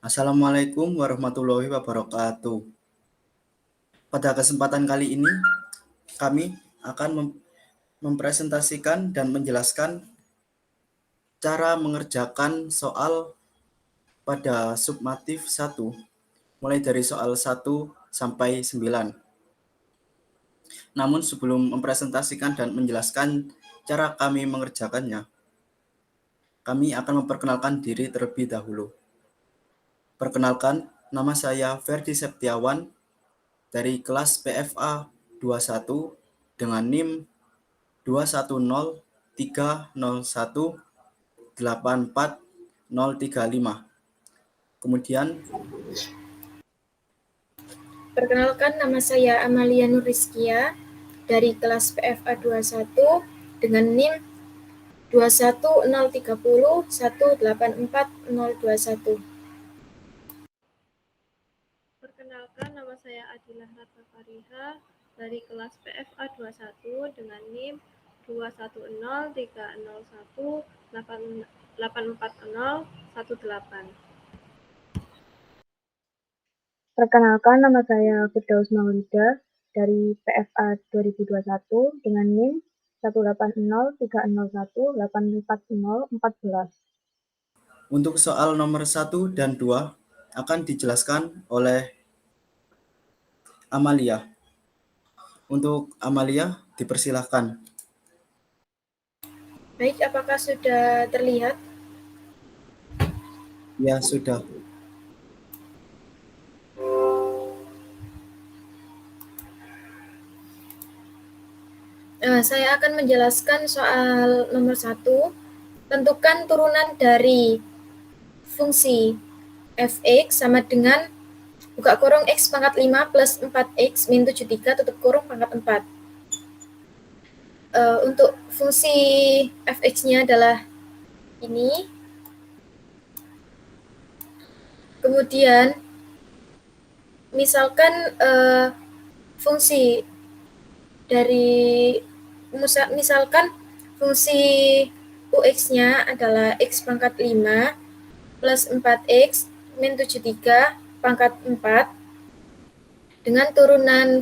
Assalamualaikum warahmatullahi wabarakatuh. Pada kesempatan kali ini, kami akan mempresentasikan dan menjelaskan cara mengerjakan soal pada summatif 1, mulai dari soal 1 sampai 9. Namun sebelum mempresentasikan dan menjelaskan cara kami mengerjakannya, kami akan memperkenalkan diri terlebih dahulu. Perkenalkan, nama saya Ferdi Septiawan dari kelas PFA 21 dengan NIM 21030184035. Kemudian, Perkenalkan, nama saya Amalia Nuriskia dari kelas PFA 21 dengan NIM 21030184021. Perkenalkan, nama saya Adilah Ratna Fariha dari kelas PFA 21 dengan NIM 21030184018. Perkenalkan, nama saya Firdaus Maulida dari PFA 2021 dengan NIM 18030184014. untuk soal nomor 1 dan 2 akan dijelaskan oleh Amalia. Untuk Amalia, dipersilahkan. Baik, apakah sudah terlihat? Ya, sudah. Saya akan menjelaskan soal nomor 1. Tentukan turunan dari fungsi fx sama dengan buka kurung x pangkat 5 plus 4x min 73 tutup kurung pangkat 4. Untuk fungsi fx-nya adalah ini. Kemudian, misalkan fungsi dari misalkan fungsi ux-nya adalah x pangkat 5 plus 4x min 73 pangkat 4 dengan turunan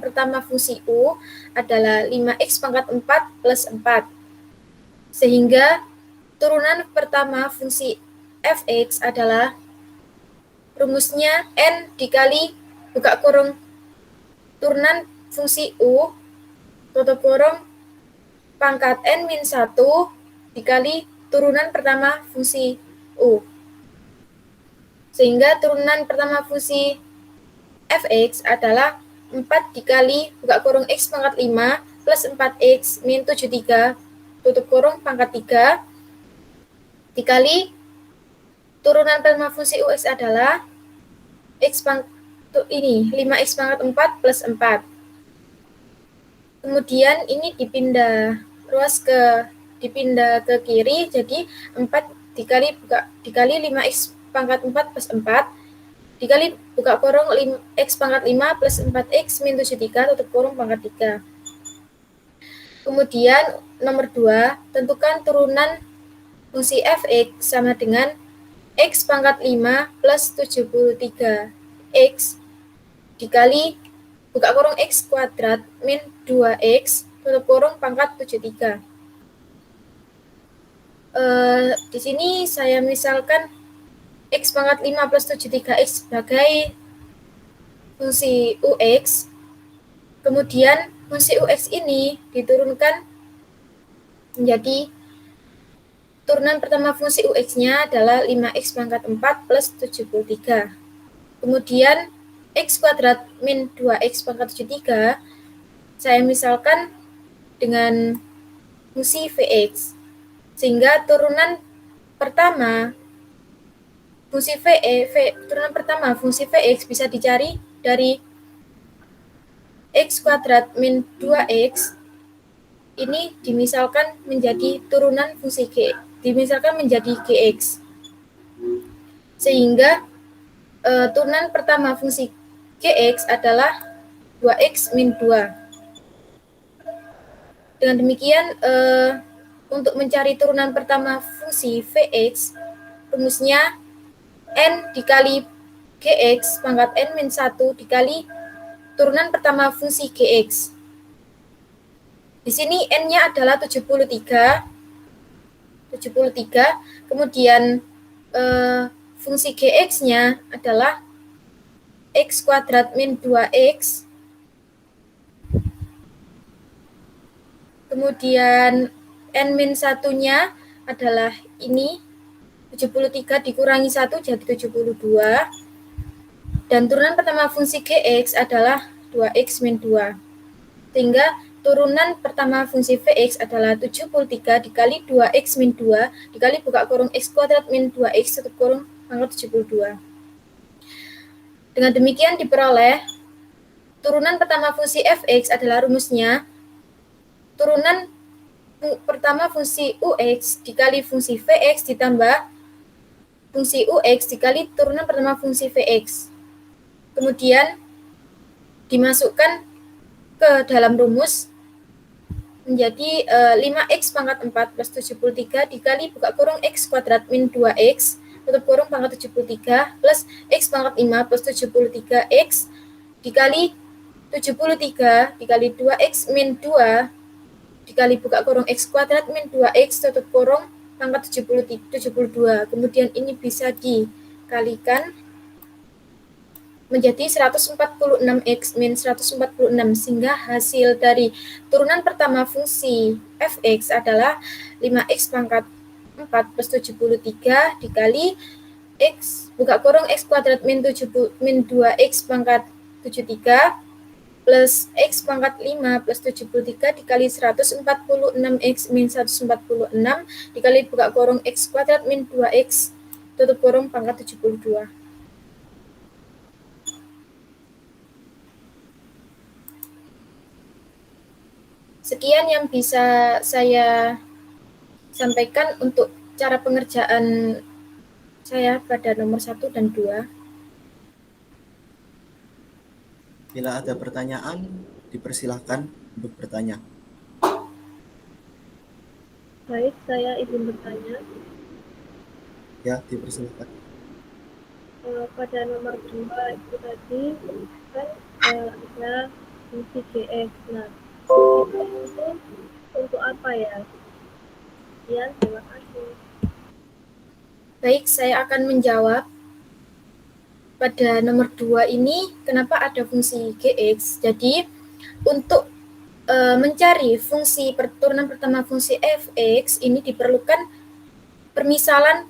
pertama fungsi u adalah 5x pangkat 4 plus 4. Sehingga turunan pertama fungsi fx adalah rumusnya n dikali buka kurung turunan fungsi u tutup kurung pangkat n min 1 dikali turunan pertama fungsi u. Sehingga turunan pertama fungsi fx adalah 4 dikali buka kurung x pangkat 5 plus 4x min 73 tutup kurung pangkat 3 dikali turunan pertama fungsi ux adalah 5x pangkat 4 plus 4. Kemudian ini dipindah ke kiri, jadi 4 dikali 5x pangkat 4 plus 4 dikali buka kurung x pangkat 5 plus 4x min 73 tutup kurung pangkat 3. Kemudian nomor 2, tentukan turunan fungsi fx sama dengan x pangkat 5 plus 73x dikali buka kurung x kuadrat min 2x tutup kurung pangkat 73. Di sini saya misalkan x pangkat 5 plus 73x sebagai fungsi ux. Kemudian fungsi ux ini diturunkan menjadi turunan pertama fungsi ux-nya adalah 5x pangkat 4 plus 73. Kemudian x kuadrat min 2x pangkat 73 saya misalkan dengan fungsi vx. Sehingga turunan pertama fungsi vx bisa dicari dari x kuadrat min 2x ini dimisalkan menjadi turunan fungsi dimisalkan menjadi gx. Sehingga turunan pertama fungsi gx adalah 2x min 2. Dengan demikian, untuk mencari turunan pertama fungsi vx, rumusnya N dikali Gx pangkat N min 1 dikali turunan pertama fungsi Gx. Di sini N-nya adalah 73, kemudian fungsi Gx-nya adalah X kuadrat min 2X, kemudian N min 1-nya adalah ini, 73 dikurangi 1 jadi 72, dan turunan pertama fungsi Gx adalah 2X min 2, sehingga turunan pertama fungsi Vx adalah 73 dikali 2x min 2 dikali buka kurung x kuadrat min 2x tutup kurung pangkat 72. Dengan demikian diperoleh turunan pertama fungsi fx adalah rumusnya turunan pertama fungsi ux dikali fungsi vx ditambah fungsi ux dikali turunan pertama fungsi vx. Kemudian dimasukkan ke dalam rumus menjadi 5x pangkat 4 plus 73 dikali buka kurung x kuadrat min 2x tutup kurung pangkat 73 plus x pangkat 5 plus 73x dikali 73 dikali 2x min 2 dikali buka kurung x kuadrat min 2x tutup kurung pangkat 72. Kemudian ini bisa dikalikan menjadi 146x min 146, sehingga hasil dari turunan pertama fungsi fx adalah 5x pangkat 4 plus 73 dikali x buka kurung x kuadrat min 2x pangkat 73 plus x pangkat 5 plus 73 dikali 146x min 146 dikali buka kurung x kuadrat min 2x tutup kurung pangkat 72. Sekian yang bisa saya sampaikan untuk cara pengerjaan saya pada nomor 1 dan 2. Bila ada pertanyaan, dipersilahkan untuk bertanya. Baik, saya izin bertanya. Ya, dipersilahkan. Pada nomor 2 itu tadi kan ada fungsi Gx. Nah, itu untuk apa ya? Sekian, terima kasih. Baik, saya akan menjawab. Pada nomor 2 ini, kenapa ada fungsi Gx? Jadi, untuk mencari fungsi turunan pertama fungsi fx ini diperlukan permisalan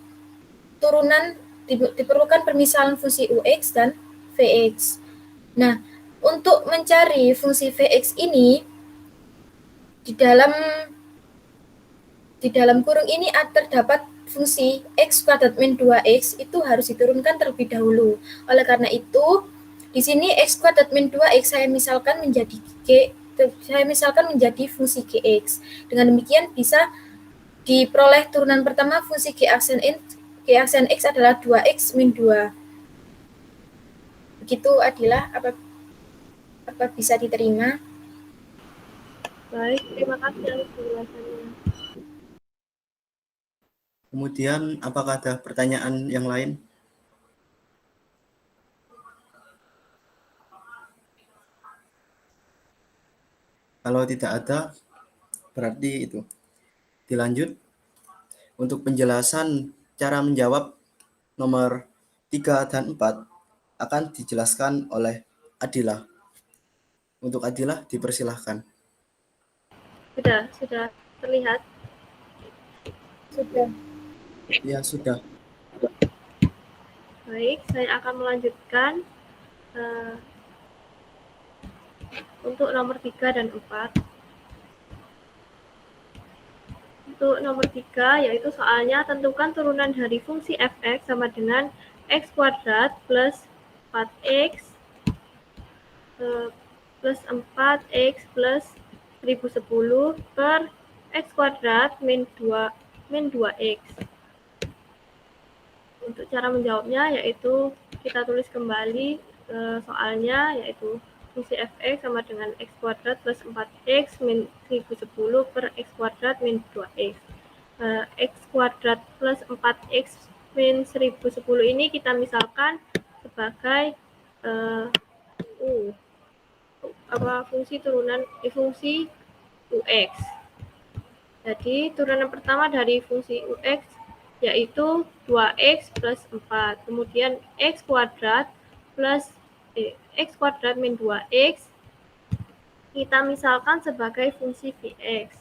turunan, diperlukan permisalan fungsi ux dan vx. Nah, untuk mencari fungsi vx ini di dalam kurung ini terdapat fungsi x kuadrat min 2x itu harus diturunkan terlebih dahulu. Oleh karena itu, di sini x kuadrat min 2x saya misalkan menjadi fungsi gx. Dengan demikian bisa diperoleh turunan pertama fungsi g aksen x adalah 2x min 2. Begitu Adilah, apa bisa diterima? Baik, terima kasih atas penjelasannya. Kemudian, apakah ada pertanyaan yang lain? Kalau tidak ada, berarti itu. Dilanjut, untuk penjelasan cara menjawab nomor 3 dan 4 akan dijelaskan oleh Adilah. Untuk Adilah, dipersilahkan. Sudah terlihat? Sudah. Ya, sudah. Baik, saya akan melanjutkan untuk nomor 3 dan 4. Untuk nomor 3, yaitu soalnya tentukan turunan dari fungsi fx sama dengan x kuadrat plus 4x plus 4x plus 1010 per x kuadrat min 2x. Untuk cara menjawabnya yaitu kita tulis kembali soalnya, yaitu fungsi fx sama dengan x kuadrat plus 4x min 1010 per x kuadrat min 2x. X kuadrat plus 4x min 1010 ini kita misalkan sebagai fungsi turunan fungsi UX. Jadi turunan pertama dari fungsi UX yaitu 2x plus 4. Kemudian x kuadrat plus x kuadrat min 2x kita misalkan sebagai fungsi Vx.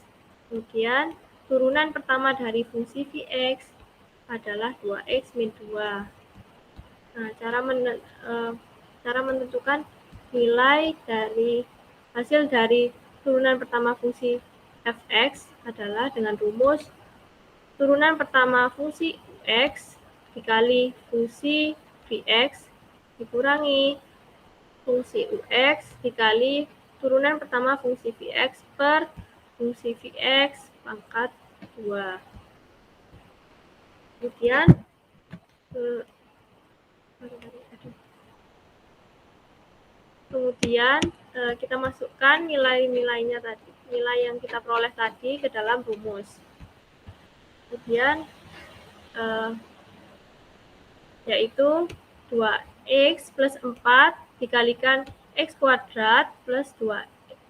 Kemudian turunan pertama dari fungsi Vx adalah 2x min 2. Nah, cara menentukan nilai dari hasil dari turunan pertama fungsi fx adalah dengan rumus turunan pertama fungsi ux dikali fungsi vx dikurangi fungsi ux dikali turunan pertama fungsi vx per fungsi vx pangkat 2. Kemudian kita masukkan nilai-nilainya tadi, nilai yang kita peroleh tadi ke dalam rumus. Kemudian yaitu 2x plus 4 dikalikan x kuadrat plus 2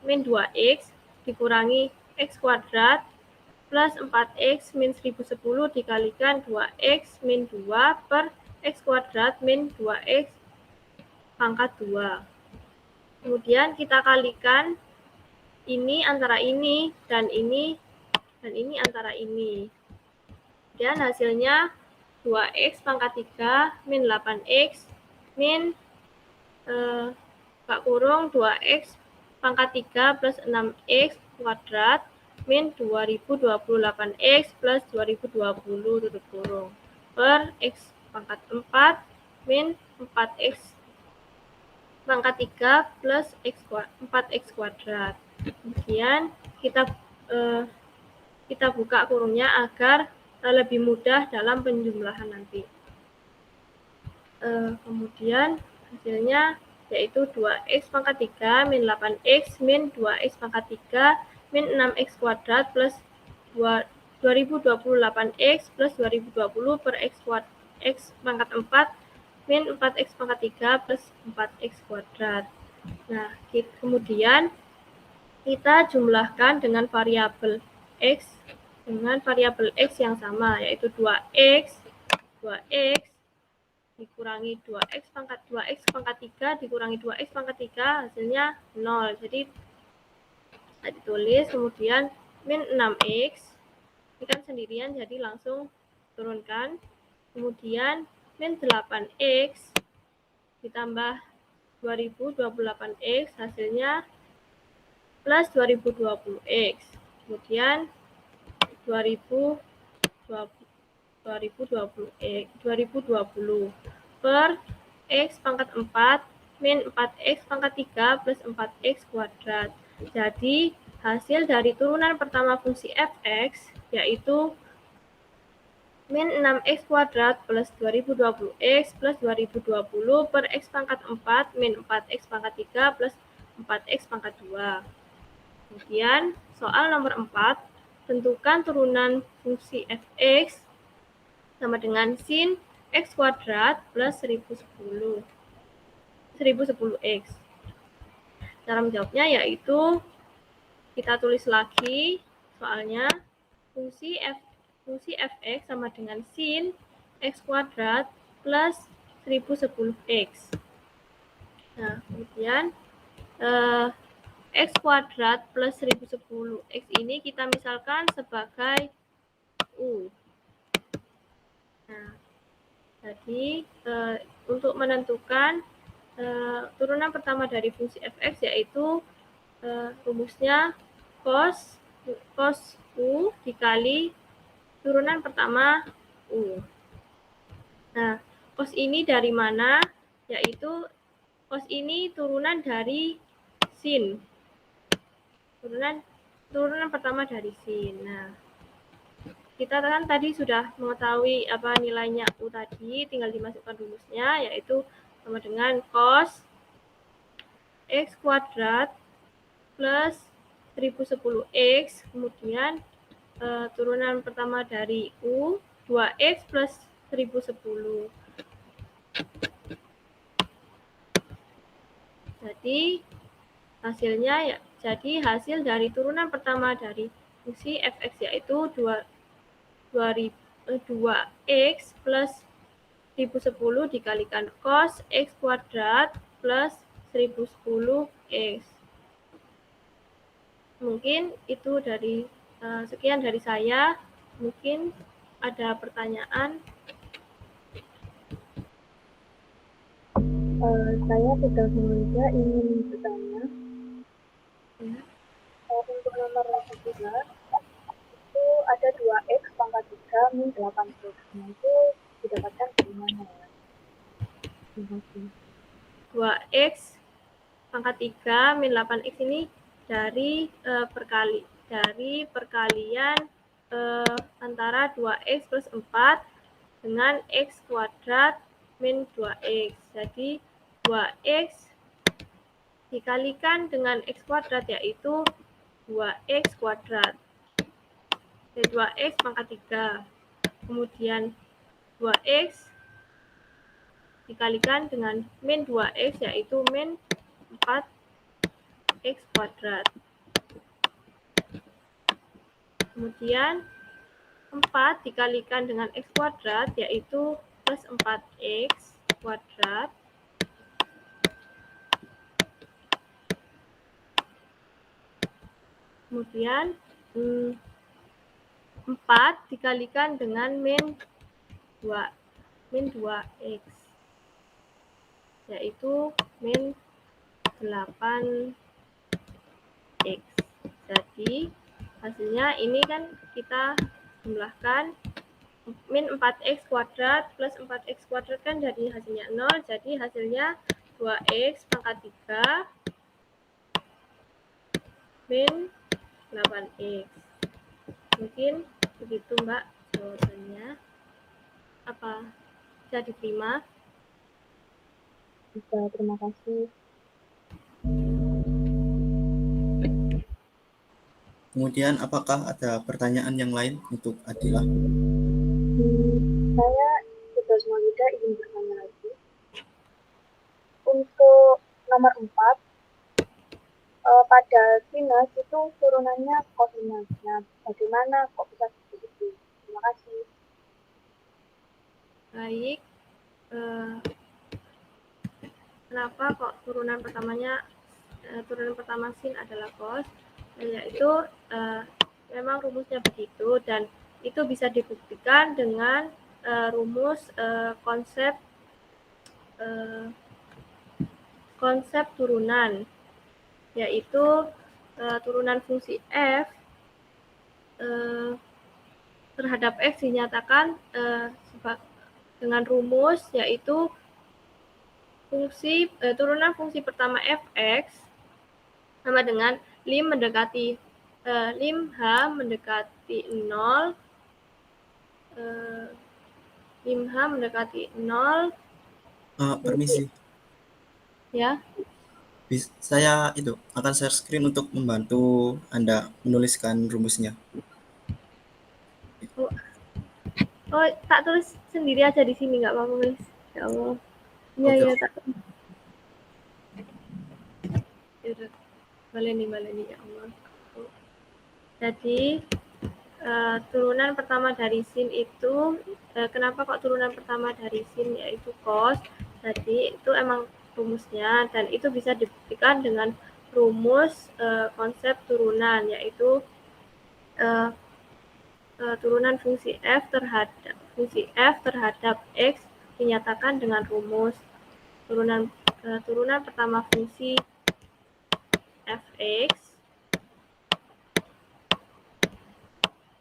min 2x dikurangi x kuadrat plus 4x min 1010 dikalikan 2x min 2 per x kuadrat min 2x pangkat 2. Kemudian kita kalikan ini antara ini dan ini antara ini. Dan hasilnya 2x pangkat 3 min 8x min kurung 2x pangkat 3 plus 6x kuadrat min 2028x plus 2020 tutup kurung per x pangkat 4 min 4x pangkat 3 plus 4x kuadrat. Kemudian kita buka kurungnya agar lebih mudah dalam penjumlahan nanti. Kemudian hasilnya yaitu 2x pangkat 3 min 8x min 2x pangkat 3 min 6x kuadrat plus 2028x plus 2020 per x pangkat 4 min 4x pangkat 3 plus 4x kuadrat. Nah, kemudian kita jumlahkan dengan variabel x yang sama, yaitu 2x dikurangi 2x pangkat 3 dikurangi 2x pangkat 3 hasilnya 0. Jadi kita ditulis, kemudian min 6x ini kan sendirian jadi langsung turunkan, kemudian min 8x ditambah 2028x hasilnya plus 2020x, kemudian 2020 per x pangkat 4 min 4x pangkat 3 plus 4x kuadrat. Jadi hasil dari turunan pertama fungsi fx yaitu min 6x kuadrat plus 2020x plus 2020 per x pangkat 4 min 4x pangkat 3 plus 4x pangkat 2. Kemudian soal nomor 4, tentukan turunan fungsi fx sama dengan sin x kuadrat plus 1010x. Cara menjawabnya yaitu kita tulis lagi soalnya fungsi fx sama dengan sin x kuadrat plus 1010x. Nah, kemudian x kuadrat plus 1010x ini kita misalkan sebagai u. Nah, jadi untuk menentukan turunan pertama dari fungsi fx yaitu rumusnya cos u dikali turunan pertama u. Nah, cos ini dari mana? Yaitu cos ini turunan dari sin. Turunan pertama dari sin. Nah, kita kan tadi sudah mengetahui apa nilainya u tadi, tinggal dimasukkan rumusnya yaitu sama dengan cos x kuadrat plus 1010x, kemudian turunan pertama dari u 2x plus 1010. Jadi hasilnya ya, jadi hasil dari turunan pertama dari fungsi f(x) yaitu 2x plus 1010 dikalikan cos x kuadrat plus 1010x. Mungkin itu dari sekian dari saya. Mungkin ada pertanyaan. Saya sudah Maulida ingin bertanya. Ya. Untuk nomor kedua, itu ada 2x pangkat 3 min 8x. Nah, itu didapatkan dari mana ya? Terima kasih. 2x pangkat 3 min 8x ini dari perkalian antara 2x plus 4 dengan x kuadrat min 2x. Jadi 2x dikalikan dengan x kuadrat yaitu 2x kuadrat. Jadi 2x pangkat 3. Kemudian 2x dikalikan dengan min 2x yaitu min 4x kuadrat. Kemudian 4 dikalikan dengan x kuadrat yaitu plus 4x kuadrat. Kemudian 4 dikalikan dengan min 2x yaitu min 8x. Jadi hasilnya ini kan kita jumlahkan min 4x kuadrat plus 4x kuadrat kan jadi hasilnya 0. Jadi hasilnya 2x pangkat 3 min 8x. Mungkin begitu Mbak jawabannya. Apa bisa diterima? Bisa, terima kasih. Kemudian apakah ada pertanyaan yang lain untuk Adila? Saya sudah Maulida ingin bertanya lagi. Untuk nomor 4, pada sinus itu turunannya kosinus. Nah, bagaimana kok bisa seperti itu? Terima kasih. Baik. Kenapa kok turunan pertama sin adalah cos? Yaitu memang rumusnya begitu dan itu bisa dibuktikan dengan rumus konsep turunan, yaitu turunan fungsi f terhadap x dinyatakan dengan rumus yaitu turunan fungsi pertama f(x) sama dengan lim h mendekati 0 Permisi, ya. saya akan share screen untuk membantu Anda menuliskan rumusnya. Oh, tak tulis sendiri aja di sini, nggak apa-apa, Miss. Ya Allah. Iya, Oke. iya, tak. Baleni, ya Allah. Jadi, turunan pertama dari sin itu, kenapa kok turunan pertama dari sin yaitu cos? Jadi, itu emang rumusnya, dan itu bisa dibuktikan dengan rumus konsep turunan, yaitu turunan fungsi f terhadap x dinyatakan dengan rumus turunan pertama fungsi f(x)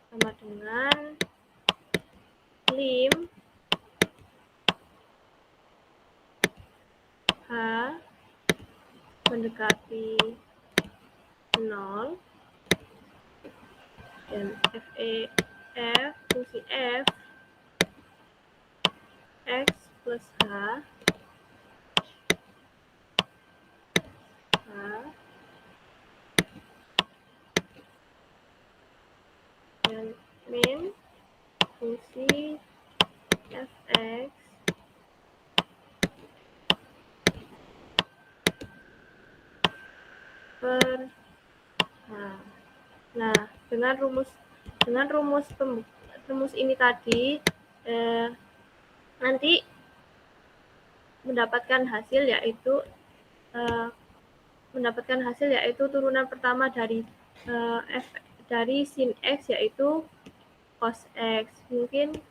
sama dengan lim h mendekati 0 dan fungsi f x plus h dan min fungsi f per H. Nah, dengan rumus ini tadi nanti mendapatkan hasil yaitu turunan pertama dari dari sin X yaitu cos X. Mungkin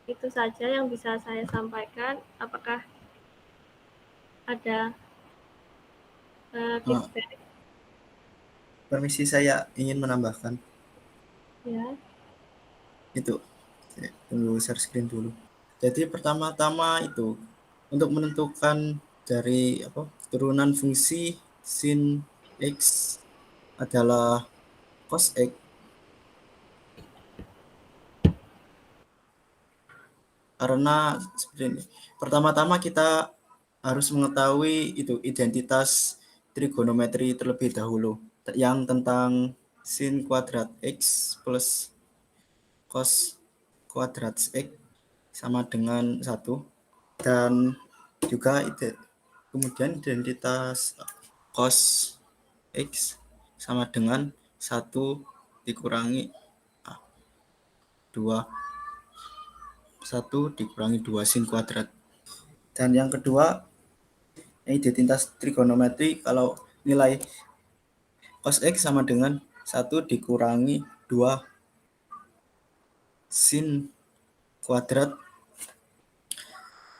itu saja yang bisa saya sampaikan. Apakah ada feedback? Permisi, saya ingin menambahkan. Ya. Itu, saya tunggu share screen dulu. Jadi pertama-tama itu untuk menentukan dari turunan fungsi sin X adalah cos X. Karena seperti ini. Pertama-tama kita harus mengetahui itu identitas trigonometri terlebih dahulu yang tentang sin kuadrat X plus cos kuadrat X sama dengan 1, dan juga kemudian identitas cos X sama dengan 1 dikurangi 2 sin kuadrat. Dan yang kedua, identitas trigonometri kalau nilai cos X sama dengan 1 dikurangi 2 sin kuadrat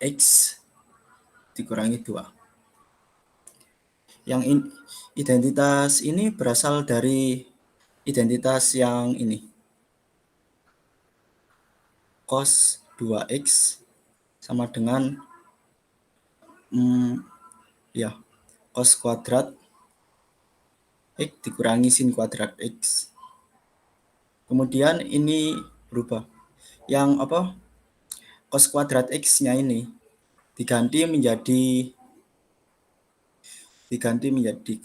X dikurangi 2. Yang identitas ini berasal dari identitas yang ini. Cos 2X sama dengan cos kuadrat X dikurangi sin kuadrat X. Kemudian ini berubah. Yang cos kuadrat X-nya ini diganti menjadi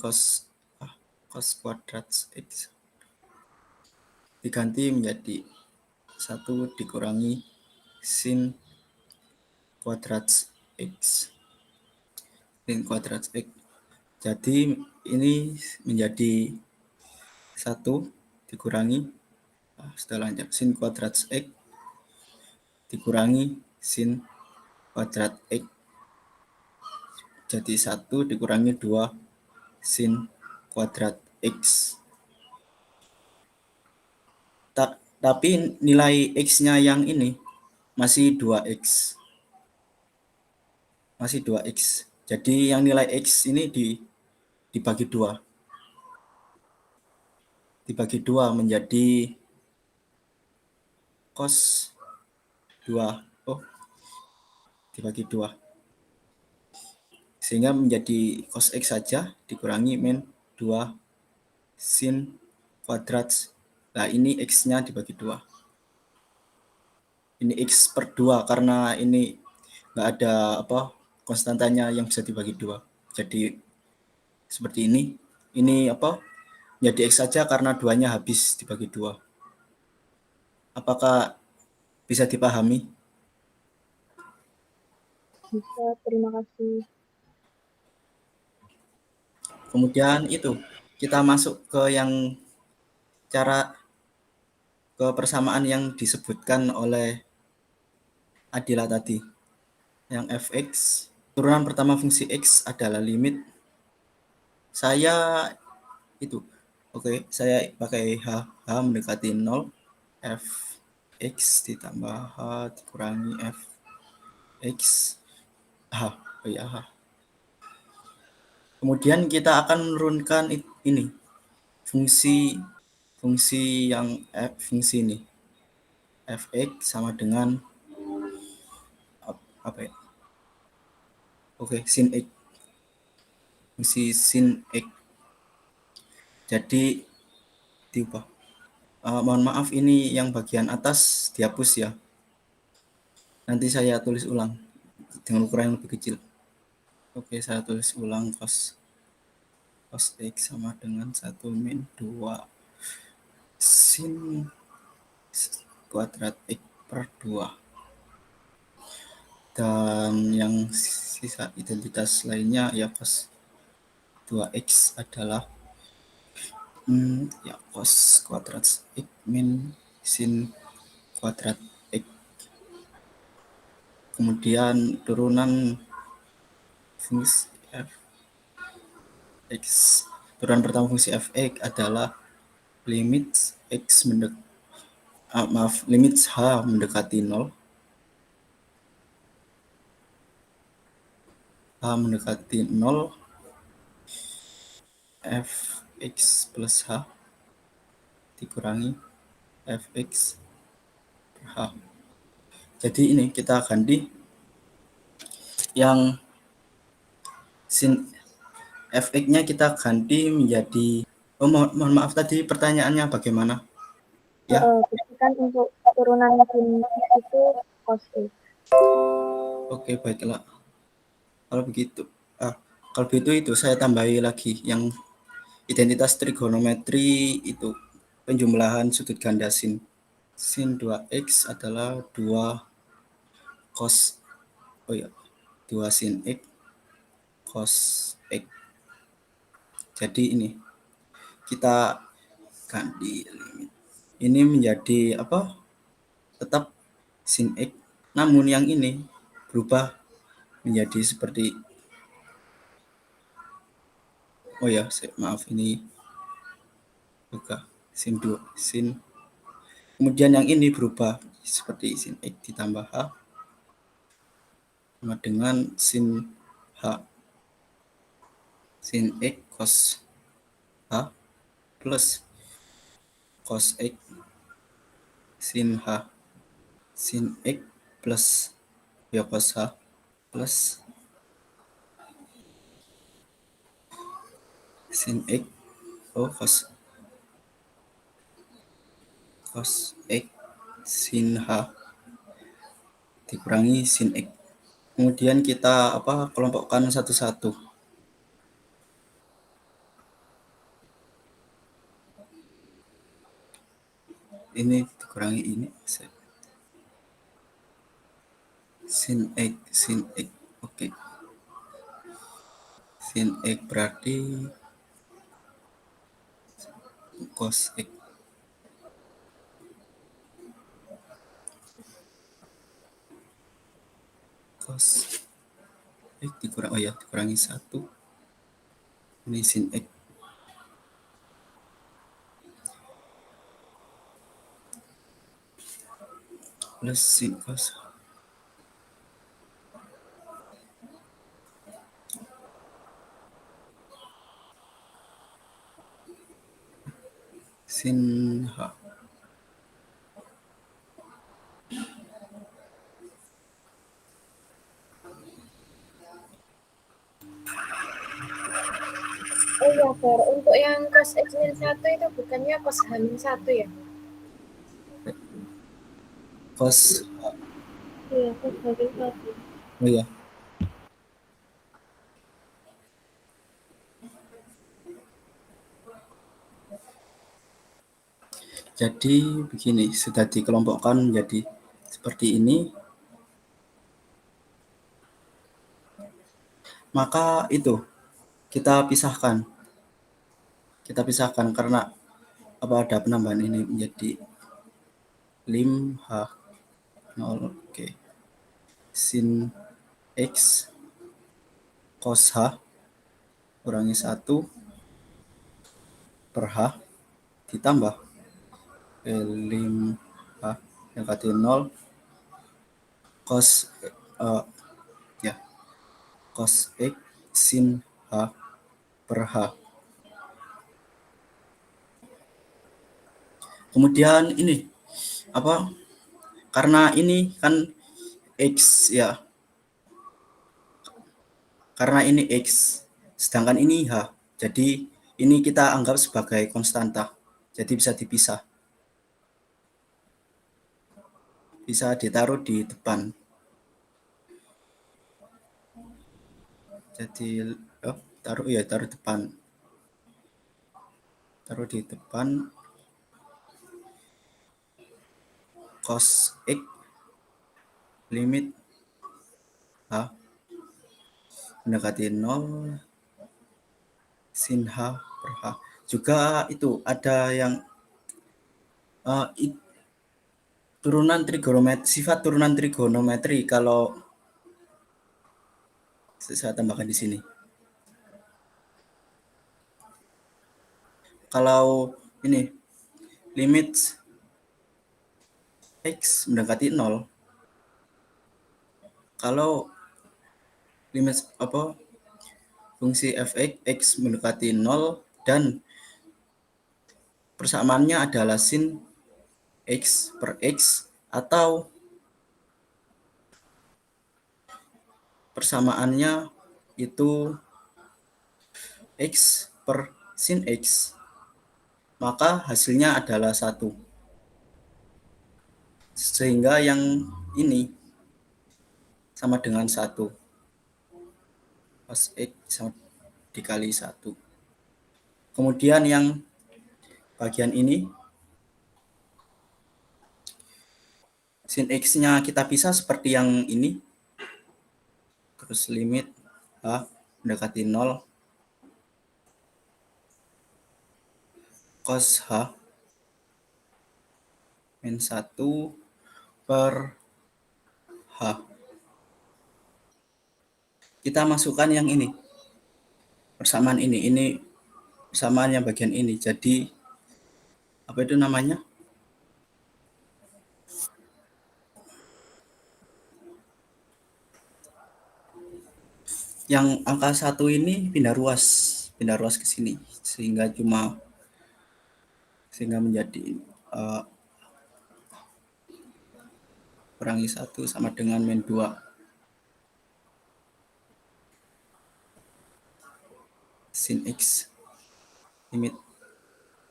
cos kuadrat X. Diganti menjadi 1 dikurangi sin kuadrat X. Sin kuadrat X. Jadi ini menjadi 1 dikurangi setelahnya sin kuadrat X dikurangi sin kuadrat X. Jadi 1 dikurangi 2 sin kuadrat X. Tapi nilai X-nya yang ini masih 2X. Masih 2X. Jadi yang nilai X ini dibagi 2. Dibagi 2 menjadi cos 2. Dibagi 2. Sehingga menjadi cos X saja dikurangi min 2 sin kuadrat. Nah, ini X-nya dibagi 2. Ini X per 2 karena ini nggak ada konstantanya yang bisa dibagi 2. Jadi seperti ini. Ini jadi X saja karena 2-nya habis dibagi 2. Apakah bisa dipahami? Bisa, terima kasih. Kemudian itu kita masuk ke yang cara ke persamaan yang disebutkan oleh Adila tadi. Yang fx, turunan pertama fungsi x adalah limit. Saya saya pakai h mendekati 0, fx ditambah h dikurangi fx h. H. Kemudian kita akan menurunkan ini fungsi yang fungsi ini fx sama dengan sin x. Fungsi sin x. Jadi diubah. Mohon maaf, ini yang bagian atas dihapus ya. Nanti saya tulis ulang dengan ukuran yang lebih kecil. Saya tulis ulang cos x sama dengan 1 min 2 sin kuadrat x per 2. Dan yang sisa identitas lainnya ya cos 2x adalah Ya cos kuadrat X min sin kuadrat X. Kemudian turunan fungsi f x. Turunan pertama fungsi f(x) adalah limit x limit h mendekati 0. H mendekati 0 fx plus h dikurangi fx per h. Jadi ini kita ganti yang sin fx-nya kita ganti menjadi mohon maaf tadi pertanyaannya bagaimana? Ya. Buktikan untuk turunan sin X itu cos X. Oke, baiklah. Kalau begitu, kalau begitu saya tambahi lagi yang identitas trigonometri itu penjumlahan sudut ganda sin. Sin 2x adalah 2 cos 2 sin x cos x. Jadi ini kita ganti limit. Ini menjadi apa? Tetap sin x. Namun yang ini berubah menjadi seperti maaf ini juga sin 2 sin. Kemudian yang ini berubah seperti sin x ditambah h sama dengan sin h. Sin x cos h plus cos x sin h. Sin x plus cos h plus sin x cos x sin h dikurangi sin x. Kemudian kita kelompokkan satu-satu. Ini dikurangi ini sin x. Oke. Sin x berarti cos x. Cos x dikurangi 1. Ini sin x plus sin cos sin h. Oh iya, Fer. Untuk yang cos X min 1 itu bukannya cos H min 1 ya? Cos Iya, cos bagian 1. iya. Jadi begini, sudah dikelompokkan menjadi seperti ini. Maka itu kita pisahkan. Karena ada penambahan ini menjadi lim h 0. Oke. Sin x cos h kurangi 1 per h ditambah lim h yang kati 0 cos cos x sin h per h. Kemudian ini karena ini kan x ya. Karena ini x sedangkan ini h. Jadi ini kita anggap sebagai konstanta. Jadi bisa dipisah. Bisa ditaruh di depan. Jadi taruh depan. Taruh di depan cos x limit h mendekati 0 sin h per h. juga itu ada yang turunan trigonometri, sifat turunan trigonometri. Kalau saya tambahkan di sini, kalau ini limit x mendekati 0, kalau limit fungsi f(x) mendekati 0 dan persamaannya adalah sin x per x, atau persamaannya itu x per sin x, maka hasilnya adalah 1. Sehingga yang ini sama dengan 1. Cos x sama dikali 1. Kemudian yang bagian ini, sin x-nya kita pisah seperti yang ini. Terus limit h mendekati 0 cos h min 1 per h. Kita masukkan yang ini, persamaan ini persamaan yang bagian ini. Jadi apa itu namanya? Yang angka 1 ini pindah ruas ke sini, sehingga menjadi kurangi 1 sama dengan min 2. Sin x limit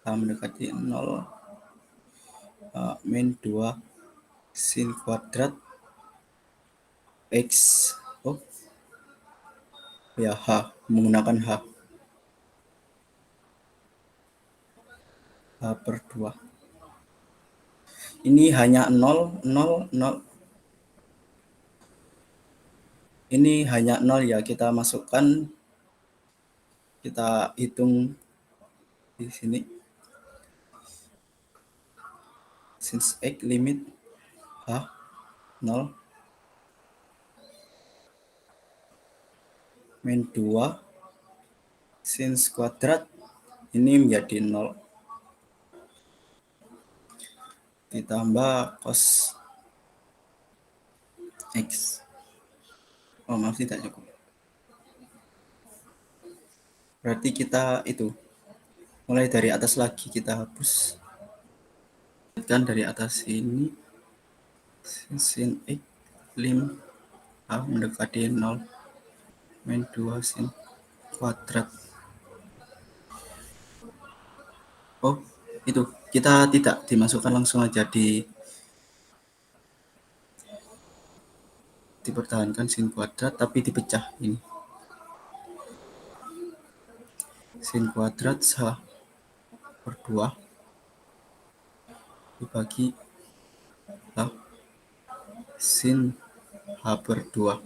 h mendekati 0 min 2 sin kuadrat x ya h, menggunakan h per 2. Ini hanya 0, 0, 0. Ini hanya 0 ya, kita masukkan, kita hitung di sini. Sin x limit h 0 min 2 sin kuadrat ini menjadi 0 ditambah cos x. Maaf, tidak cukup. Berarti kita itu mulai dari atas lagi, kita hapus. Kan dari atas ini sin x lim h mendekati 0 min 2 sin kuadrat. Itu kita tidak dimasukkan langsung aja, dipertahankan sin kuadrat tapi dipecah ini. Sin kuadrat h per 2 dibagi h sin h per 2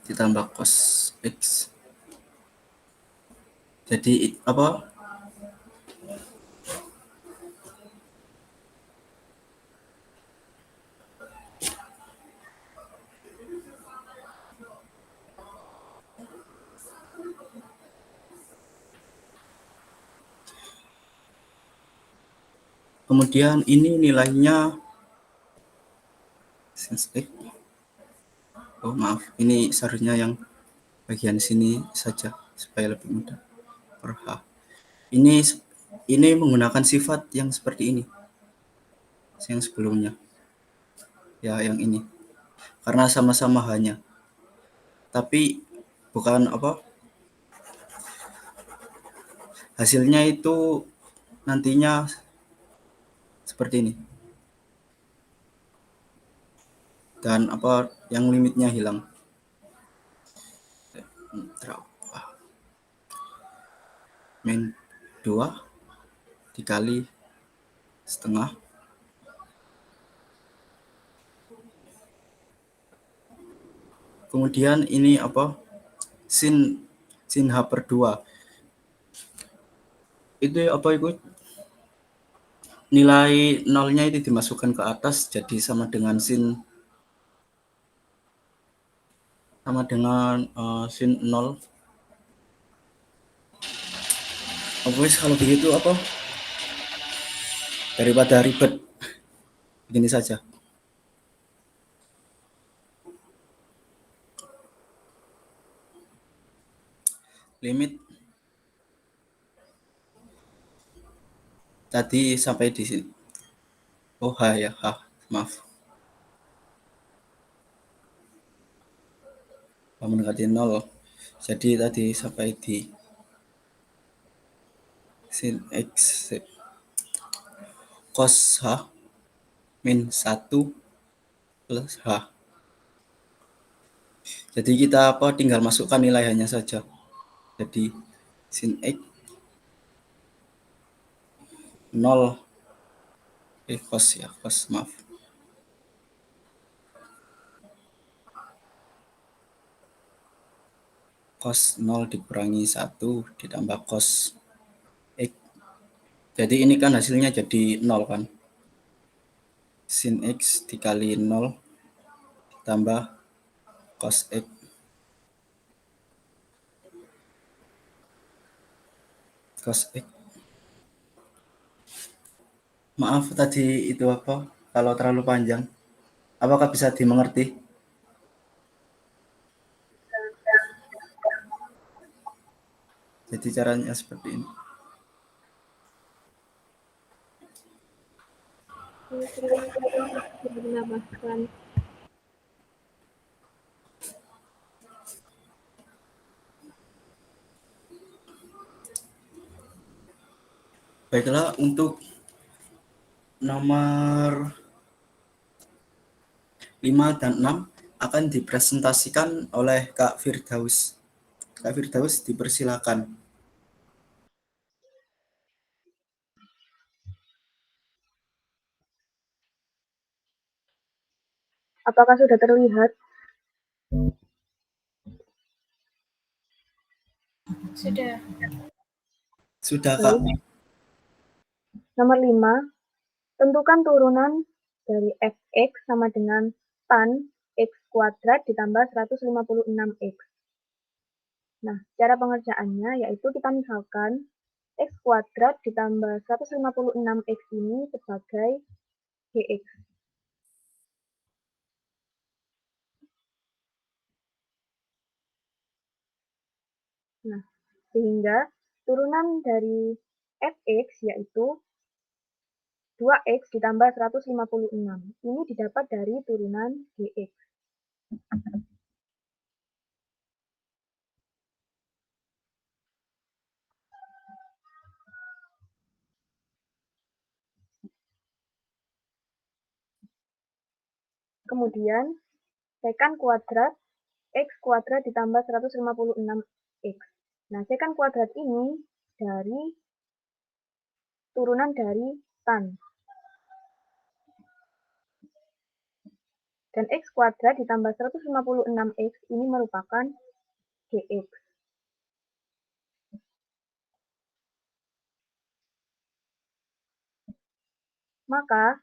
ditambah cos x. Jadi apa? Kemudian ini nilainya sin x. Maaf, ini seharusnya yang bagian sini saja supaya lebih mudah. Per h. Ini menggunakan sifat yang seperti ini. Yang sebelumnya. Ya, yang ini. Karena sama-sama hanya. Tapi bukan apa? Hasilnya itu nantinya seperti ini. Dan apa yang limitnya hilang. Min 2 dikali setengah kemudian ini apa? sin H per 2. Itu apa itu? Nilai nolnya itu dimasukkan ke atas jadi sama dengan sin 0. Kalau begitu apa? Daripada ribet, begini saja. Limit tadi sampai di sini. Oh, H ya, H. Maaf. Mendekati 0. Jadi tadi sampai di sin X cos H min 1 plus H. Jadi kita tinggal masukkan nilainya saja. Jadi sin X 0 cos maaf. Cos 0 dikurangi 1 ditambah cos X. Jadi ini kan hasilnya jadi 0 kan. Sin X dikali 0 ditambah cos X. Cos X. Maaf tadi itu apa? Kalau terlalu panjang. Apakah bisa dimengerti? Jadi caranya seperti ini. Menambahkan Baiklah, untuk nomor 5 dan 6 akan dipresentasikan oleh Kak Firdaus. Kak Firdaus, dipersilakan. Apakah sudah terlihat? Sudah. Sudah, Kak. Baik. Nomor 5, tentukan turunan dari fx sama dengan tan x kuadrat ditambah 156x. Nah, cara pengerjaannya yaitu kita misalkan x kuadrat ditambah 156x ini sebagai gx. Nah, sehingga turunan dari fx yaitu 2x ditambah 156. Ini didapat dari turunan gx. Kemudian, sekan kuadrat x kuadrat ditambah 156x. Nah, sekan kuadrat ini dari turunan dari tan. Dan x kuadrat ditambah 156x ini merupakan gx. Maka,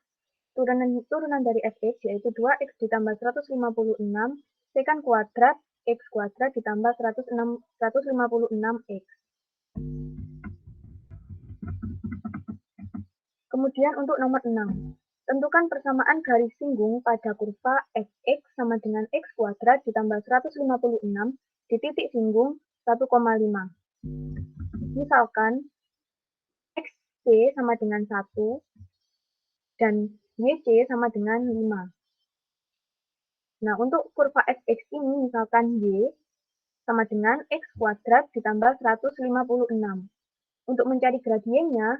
turunan dari fx yaitu 2x ditambah 156 sekan kuadrat x kuadrat ditambah 156x. Kemudian untuk nomor 6, tentukan persamaan garis singgung pada kurva fx sama dengan x kuadrat ditambah 156 di titik singgung 1,5. Misalkan, xc sama dengan 1 dan yc sama dengan 5. Nah, untuk kurva fx ini misalkan y sama dengan x kuadrat ditambah 156. Untuk mencari gradiennya,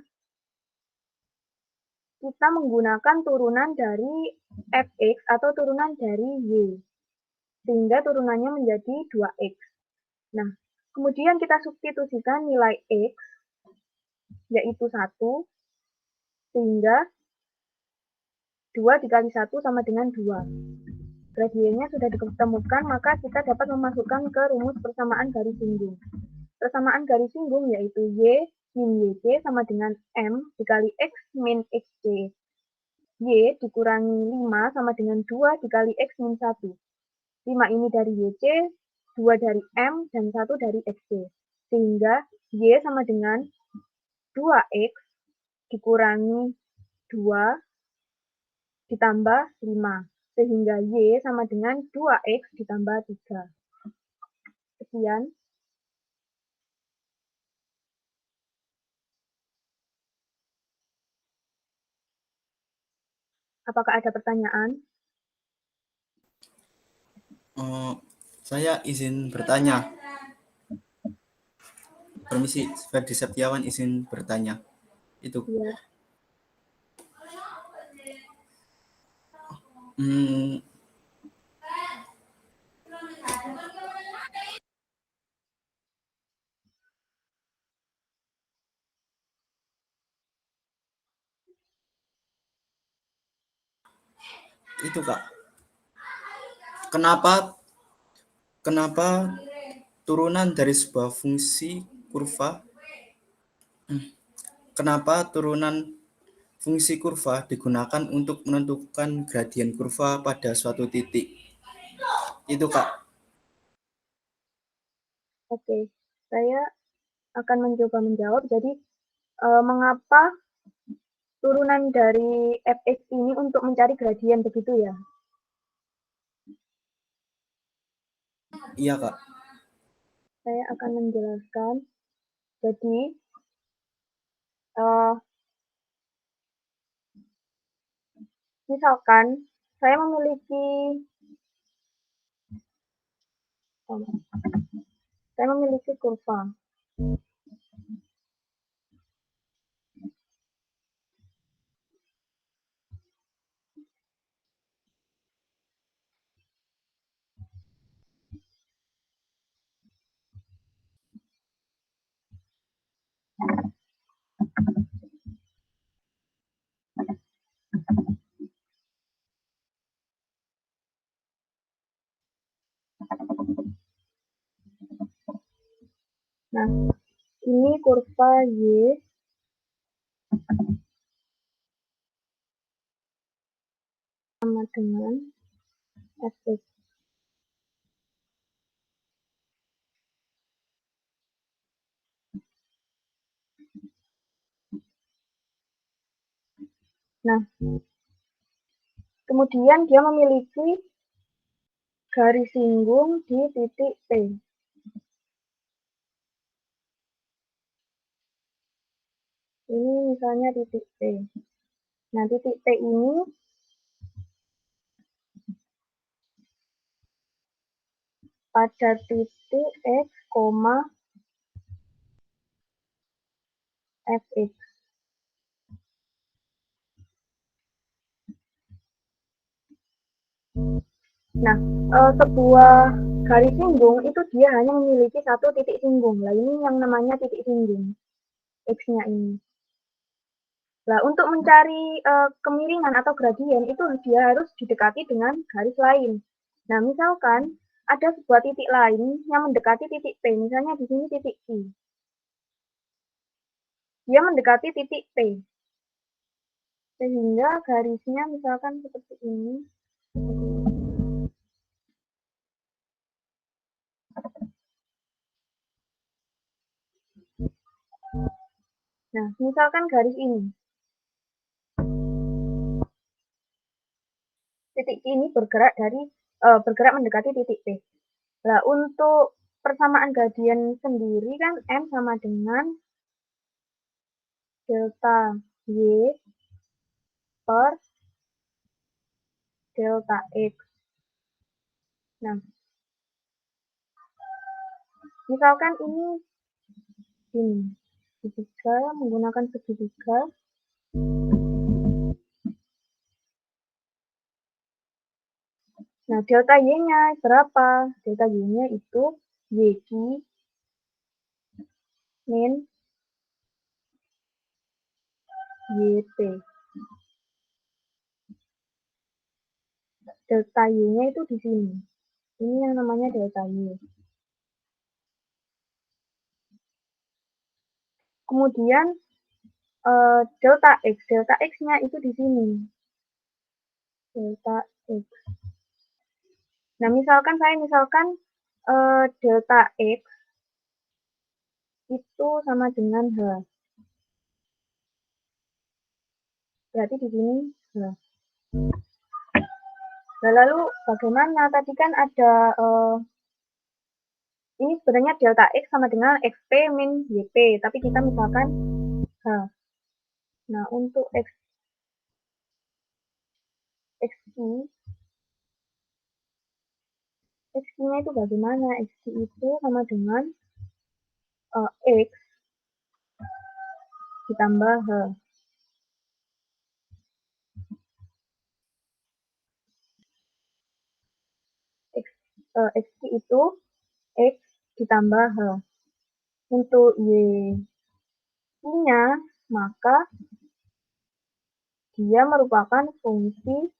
kita menggunakan turunan dari fx atau turunan dari y. Sehingga turunannya menjadi 2x. Nah, kemudian kita substitusikan nilai x, yaitu 1, sehingga 2 dikali 1 sama dengan 2. gradiennya sudah ditemukan, maka kita dapat memasukkan ke rumus persamaan garis singgung. Persamaan garis singgung yaitu Y min YC sama dengan M dikali X min XC. Y dikurangi 5 sama dengan 2 dikali X min 1. 5 ini dari YC, 2 dari M, dan 1 dari XC. Sehingga Y sama dengan 2X dikurangi 2 ditambah 5. Sehingga Y sama dengan 2X ditambah 3. Sekian. Apakah ada pertanyaan? Saya izin bertanya. Permisi, Ferdi Septiawan izin bertanya. Itu. Ya. Itu Kak. Kenapa turunan dari sebuah fungsi kurva fungsi kurva digunakan untuk menentukan gradien kurva pada suatu titik? Itu Kak. Oke, saya akan mencoba menjawab. Jadi, mengapa turunan dari fx ini untuk mencari gradien, begitu ya? Iya Kak. Saya akan menjelaskan. Jadi, misalkan saya memiliki kurva. Nah, ini kurva Y sama dengan fx. Nah, kemudian dia memiliki garis singgung di titik P. Ini misalnya titik P. Nah, titik P ini pada titik X, fx. Nah, sebuah garis singgung itu dia hanya memiliki satu titik singgung. Nah, ini yang namanya titik singgung, X-nya ini. Nah, untuk mencari kemiringan atau gradien itu dia harus didekati dengan garis lain. Nah, misalkan ada sebuah titik lain yang mendekati titik P, misalnya di sini titik I. Dia mendekati titik P. Sehingga garisnya misalkan seperti ini. Nah, misalkan garis ini. Titik ini bergerak mendekati titik P. Nah, untuk persamaan gradien sendiri kan M sama dengan delta Y per delta X. Nah, misalkan ini segitiga, menggunakan segitiga. Nah, delta Y-nya berapa? Delta Y-nya itu YQ min YT. delta Y-nya itu di sini. Ini yang namanya delta Y. Kemudian delta X-nya itu di sini. Delta X. Nah, misalkan delta X itu sama dengan H. Berarti di sini H. Nah, lalu bagaimana? Tadi kan ada ini sebenarnya delta X sama dengan XP min YP, tapi kita misalkan H. Nah, untuk XI-nya itu bagaimana? XI itu sama dengan X ditambah H. XI itu X ditambah H. Untuk Y-nya, maka dia merupakan fungsi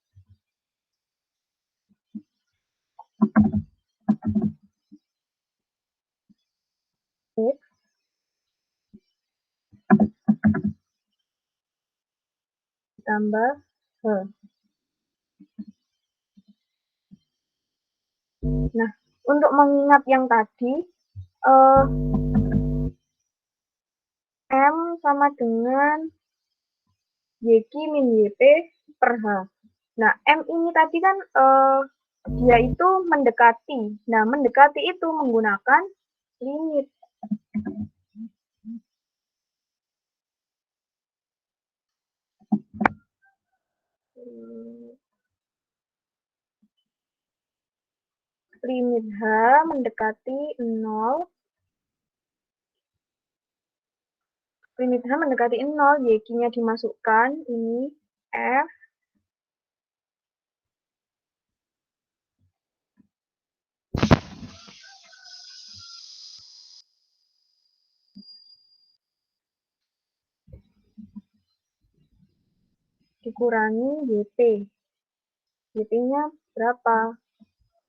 X ditambah H. Nah, untuk mengingat yang tadi, M sama dengan YQ min YP per H. Nah, M ini tadi kan dia itu mendekati. Nah, mendekati itu menggunakan limit. Limit H mendekati 0. Limit H mendekati 0, YQ-nya dimasukkan, ini F. Dikurangi YP. YP-nya berapa?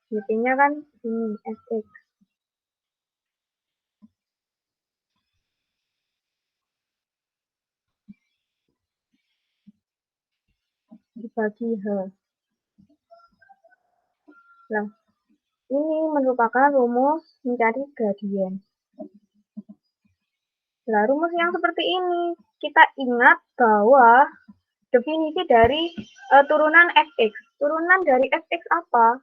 YP-nya kan ini, Fx. Dibagi H. Nah, ini merupakan rumus mencari gradien. Nah, rumus yang seperti ini, kita ingat bahwa definisi dari turunan Fx. Turunan dari Fx apa?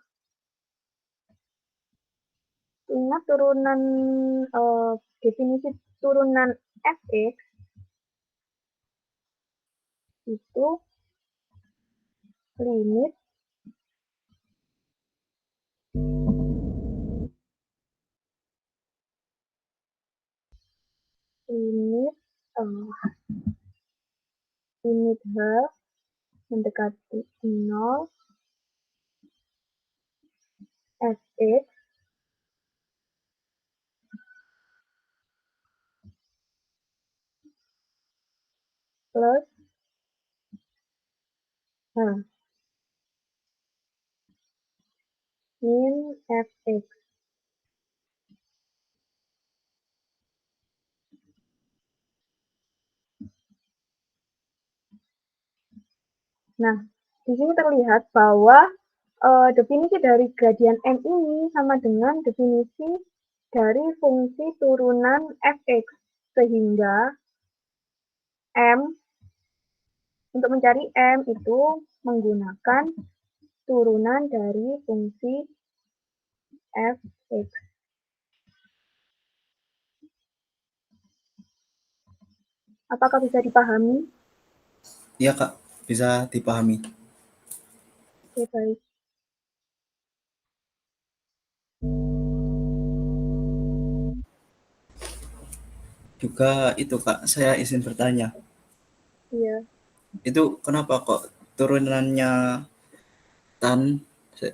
Ingat turunan definisi turunan Fx itu limit H mendekati 0 Fx plus H min Fx. Nah, di sini terlihat bahwa definisi dari gradien M ini sama dengan definisi dari fungsi turunan Fx, sehingga M, untuk mencari M itu menggunakan turunan dari fungsi Fx. Apakah bisa dipahami? Iya, Kak, bisa dipahami. Oke, baik. Juga itu, Kak, saya izin bertanya. Iya. Itu kenapa kok turunannya tan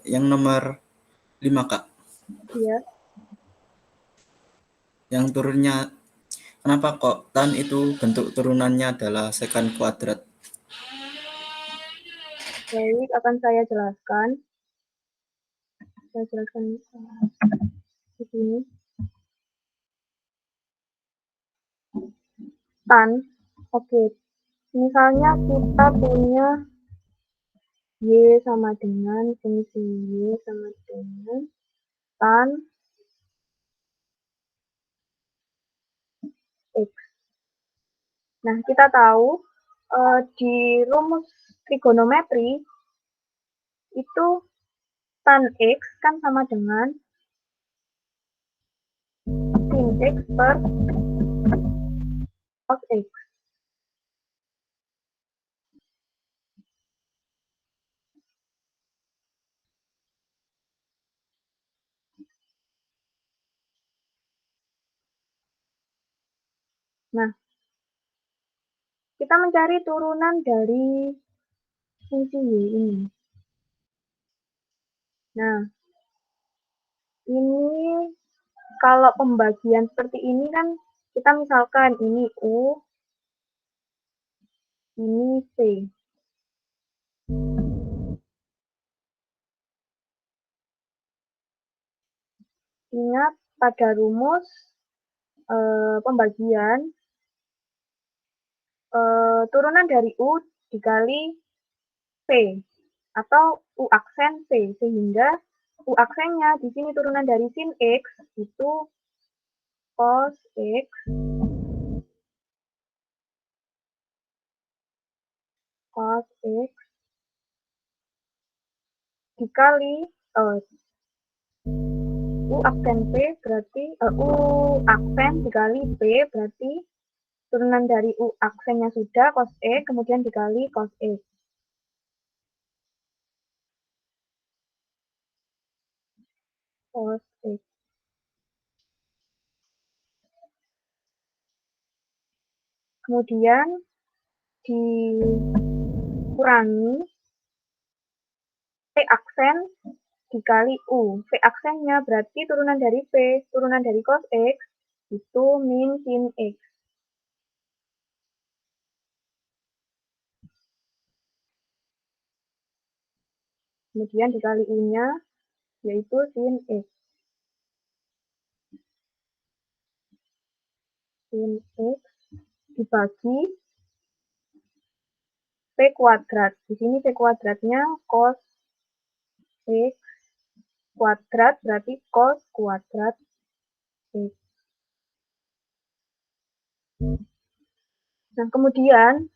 yang nomor 5, Kak? Iya. Yang turunnya, kenapa kok tan itu bentuk turunannya adalah sekant kuadrat? Baik, akan saya jelaskan. Saya jelaskan di sini. Tan, oke. Misalnya kita punya Y sama dengan fungsi Y sama dengan tan X. Nah, kita tahu di rumus trigonometri itu tan X kan sama dengan sin X per cos X. Nah, kita mencari turunan dari fungsi Y ini. Nah, ini kalau pembagian seperti ini kan kita misalkan ini U, ini V. Ingat pada rumus pembagian turunan dari U dikali V atau U aksen V, sehingga U aksennya di sini turunan dari sin X itu cos X dikali U aksen V berarti U aksen dikali V berarti turunan dari U aksennya sudah cos X kemudian dikali cos X. Cos X. Kemudian dikurangi V aksen dikali U. V aksennya berarti turunan dari V, turunan dari cos X itu min sin X. Kemudian dikali U-nya yaitu sin X. Sin X dibagi V kuadrat. Di sini V kuadratnya cos X kuadrat berarti cos kuadrat X. Nah, kemudian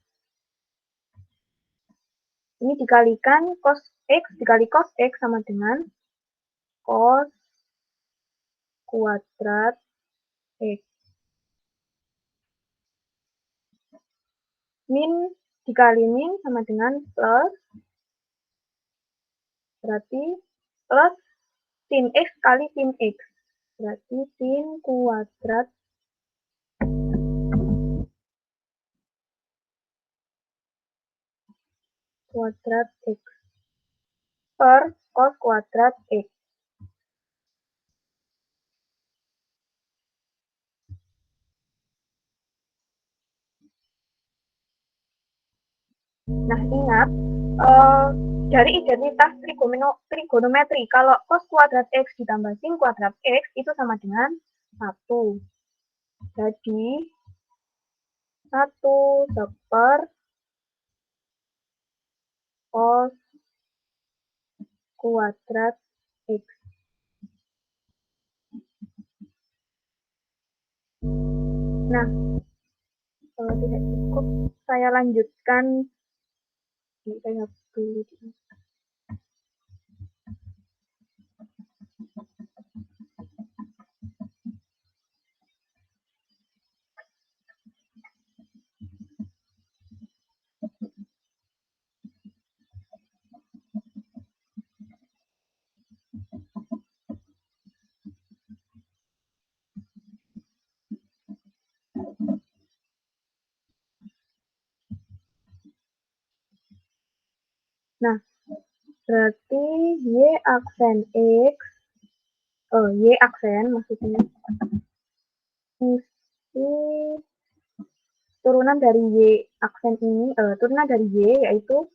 ini dikalikan cos X dikali cos X sama dengan cos kuadrat X. Min dikali min sama dengan plus, berarti plus sin X kali sin X. Berarti sin kuadrat X per cos kuadrat X. Nah, ingat, dari identitas trigonometri, kalau cos kuadrat X ditambah sin kuadrat X itu sama dengan 1. Jadi, 1 seper cos kuadrat X. Nah, kalau tidak cukup, saya lanjutkan. Saya dulu. Nah, berarti Y aksen X, Y aksen maksudnya, isi turunan dari Y aksen ini, turunan dari Y yaitu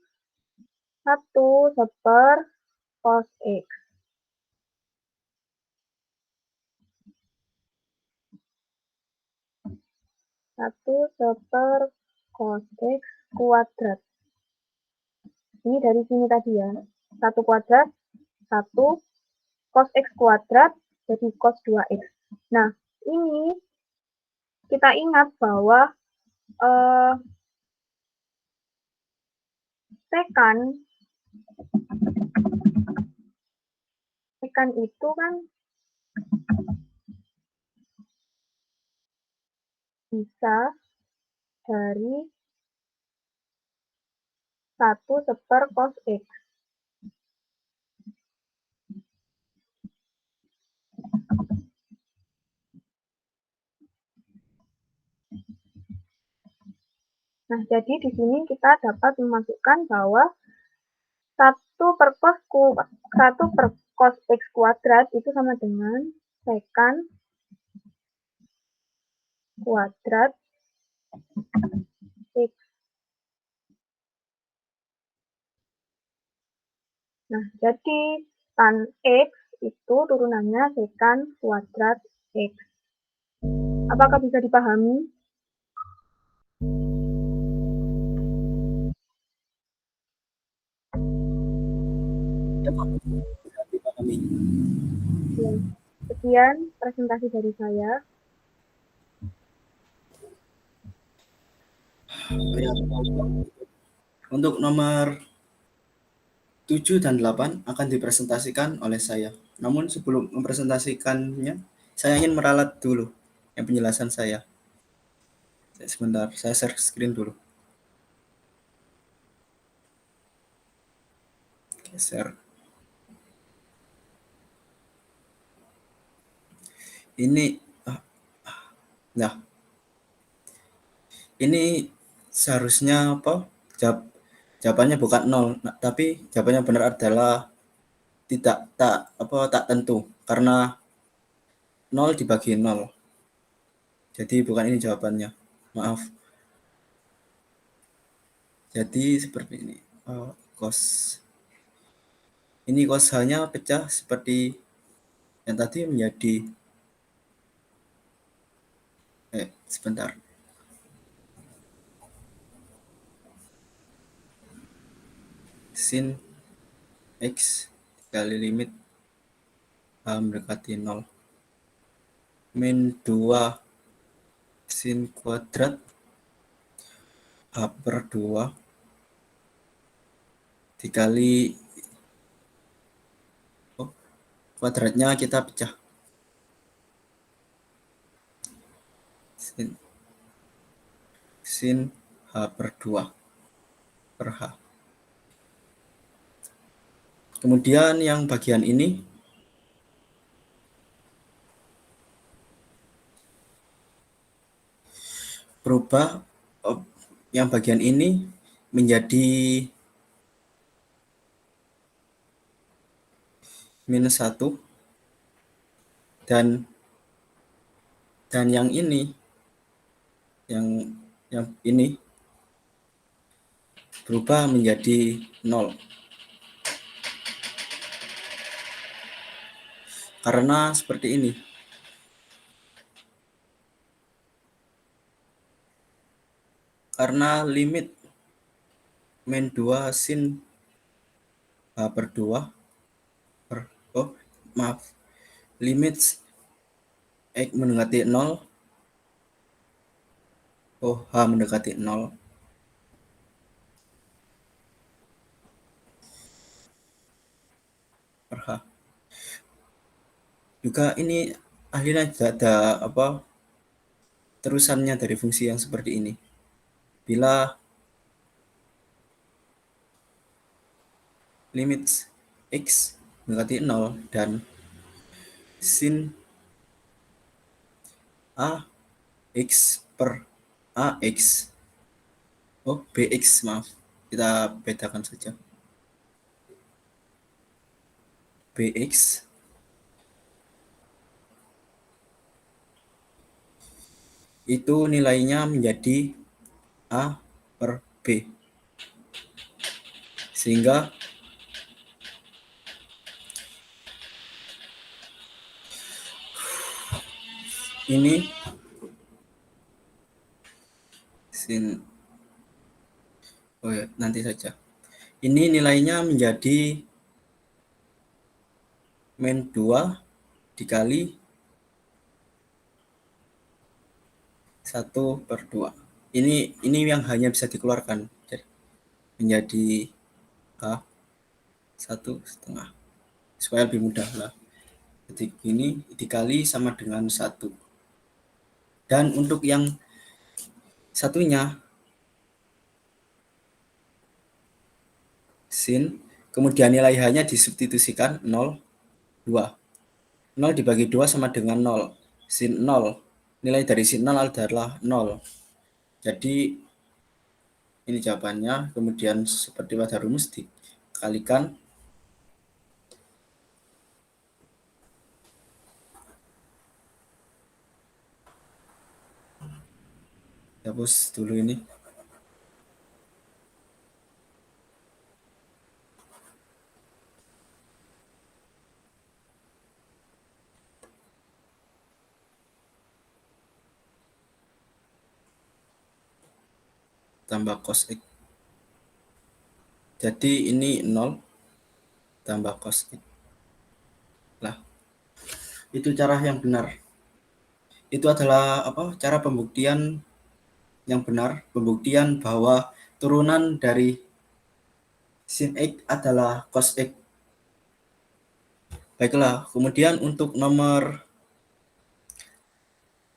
1 seper cos X. 1/, cos X kuadrat. Ini dari sini tadi ya. 1 kuadrat, 1 cos X kuadrat, jadi cos 2X. Nah, ini kita ingat bahwa sekan itu kan bisa dari 1/, cos X. Nah, jadi di sini kita dapat memasukkan bahwa 1/cos X kuadrat itu sama dengan sekan kuadrat X. Nah, jadi tan X itu turunannya sekan kuadrat X. Apakah bisa dipahami? Ya, Pak. Bisa dipahami. Ya. Sekian presentasi dari saya. Ya, untuk nomor 7 dan 8 akan dipresentasikan oleh saya. Namun sebelum mempresentasikannya, saya ingin meralat dulu yang penjelasan saya. Sebentar, saya share screen dulu. Geser. Ini, nah, ini seharusnya apa? Jawabannya bukan 0, tapi jawabannya benar adalah tak tentu karena 0 dibagi 0. Jadi bukan ini jawabannya. Maaf. Jadi seperti ini. Cos. Ini cos hanya pecah seperti yang tadi menjadi sebentar. Sin X kali limit H mendekati 0. Min 2 sin kuadrat H/2 dikali kuadratnya kita pecah. Sin H/2 per H. Kemudian yang bagian ini berubah, yang bagian ini menjadi -1 dan yang ini yang ini berubah menjadi 0 karena seperti ini. Karena limit min 2 sin H/2 limit X mendekati 0 H mendekati 0 per H. Juga ini akhirnya ada terusannya dari fungsi yang seperti ini. Bila limit X mendekati 0 dan sin AX per AX BX, maaf, kita bedakan saja. BX itu nilainya menjadi A per B. Sehingga ini sin, oh ya, nanti saja. Ini nilainya menjadi min 2 dikali 1/2. Ini yang hanya bisa dikeluarkan. Jadi menjadi A 1/2. Supaya lebih mudah lah. Jadi ini dikali sama dengan 1. Dan untuk yang satunya sin, kemudian nilai H-nya disubstitusikan 0, 2. 0 dibagi 2 sama dengan 0. Sin 0. Nilai dari sin 0 adalah 0. Jadi ini jawabannya. Kemudian seperti pada rumus dikalikan. Hapus dulu ini. Tambah cos X. Jadi ini 0 tambah cos X. Lah, itu cara yang benar. Itu adalah cara pembuktian yang benar, pembuktian bahwa turunan dari sin X adalah cos X. Baiklah, kemudian untuk nomor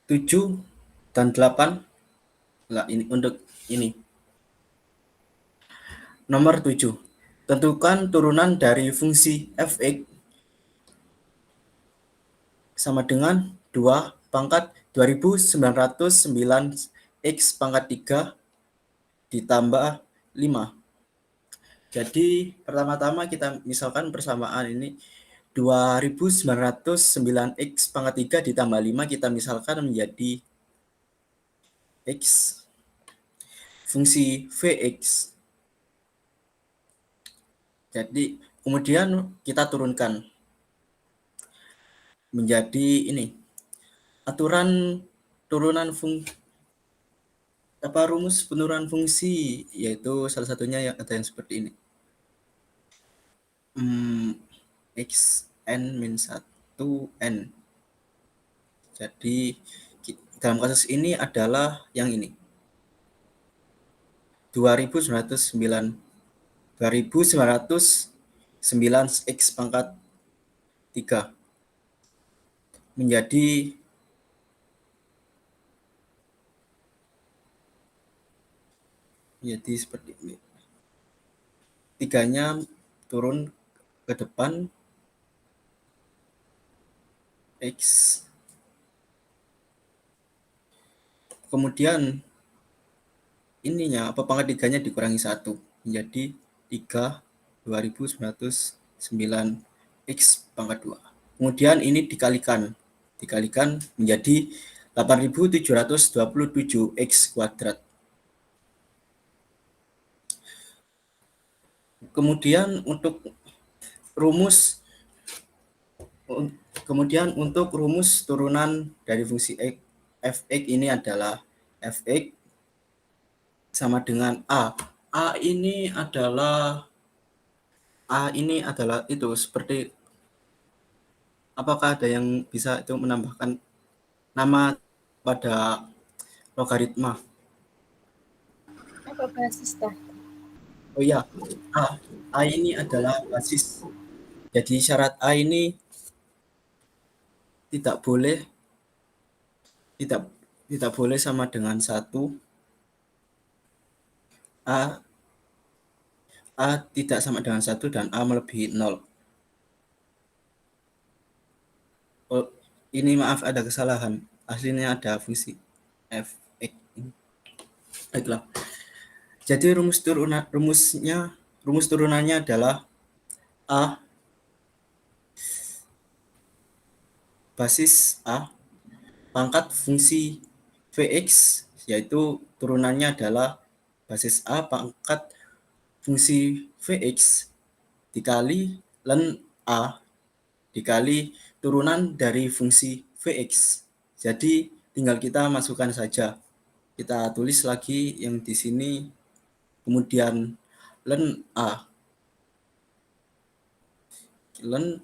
7 dan 8, lah ini untuk ini. Nomor 7. Tentukan turunan dari fungsi f(x) sama dengan 2 pangkat 2909 x pangkat 3 ditambah 5. Jadi pertama-tama kita misalkan persamaan ini 2909 x pangkat 3 ditambah 5 kita misalkan menjadi x fungsi Vx. Jadi kemudian kita turunkan menjadi ini aturan turunan rumus penurunan fungsi, yaitu salah satunya yang ada yang seperti ini. Xn min 1n. Jadi dalam kasus ini adalah yang ini 2909 x pangkat 3 menjadi seperti ini. 3-nya turun ke depan x. Kemudian ininya pangkat 3-nya dikurangi 1 menjadi 3 2909 x pangkat 2. Kemudian ini dikalikan menjadi 8727 x kuadrat. Kemudian untuk rumus turunan dari fungsi f(x) ini adalah f(x) sama dengan a. A ini adalah itu seperti, apakah ada yang bisa itu menambahkan nama pada logaritma? Apa basis tah? Oh iya, A ini adalah basis. Jadi syarat A ini tidak boleh sama dengan 1. A tidak sama dengan 1 dan A melebihi 0. Oh, ini maaf, ada kesalahan. Aslinya ada fungsi f(x). Baiklah. Jadi rumus turunannya adalah A basis A pangkat fungsi Vx, yaitu turunannya adalah basis A pangkat fungsi Vx dikali ln A dikali turunan dari fungsi Vx. Jadi tinggal kita masukkan saja. kita tulis lagi yang di sini, kemudian len A.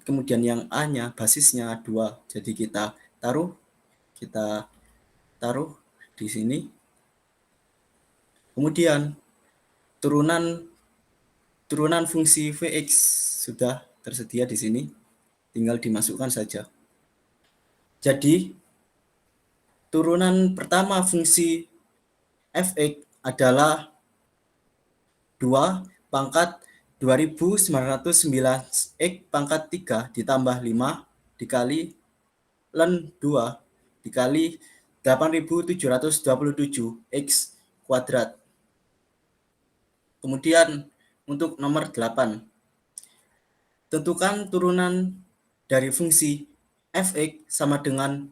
Kemudian yang A-nya basisnya 2. Jadi kita taruh di sini. Kemudian turunan fungsi Vx sudah tersedia di sini. Tinggal dimasukkan saja. Jadi turunan pertama fungsi Fx adalah 2 pangkat 2909 X pangkat 3 ditambah 5 dikali ln 2 dikali 8727 X kuadrat. Kemudian untuk nomor 8, tentukan turunan dari fungsi Fx sama dengan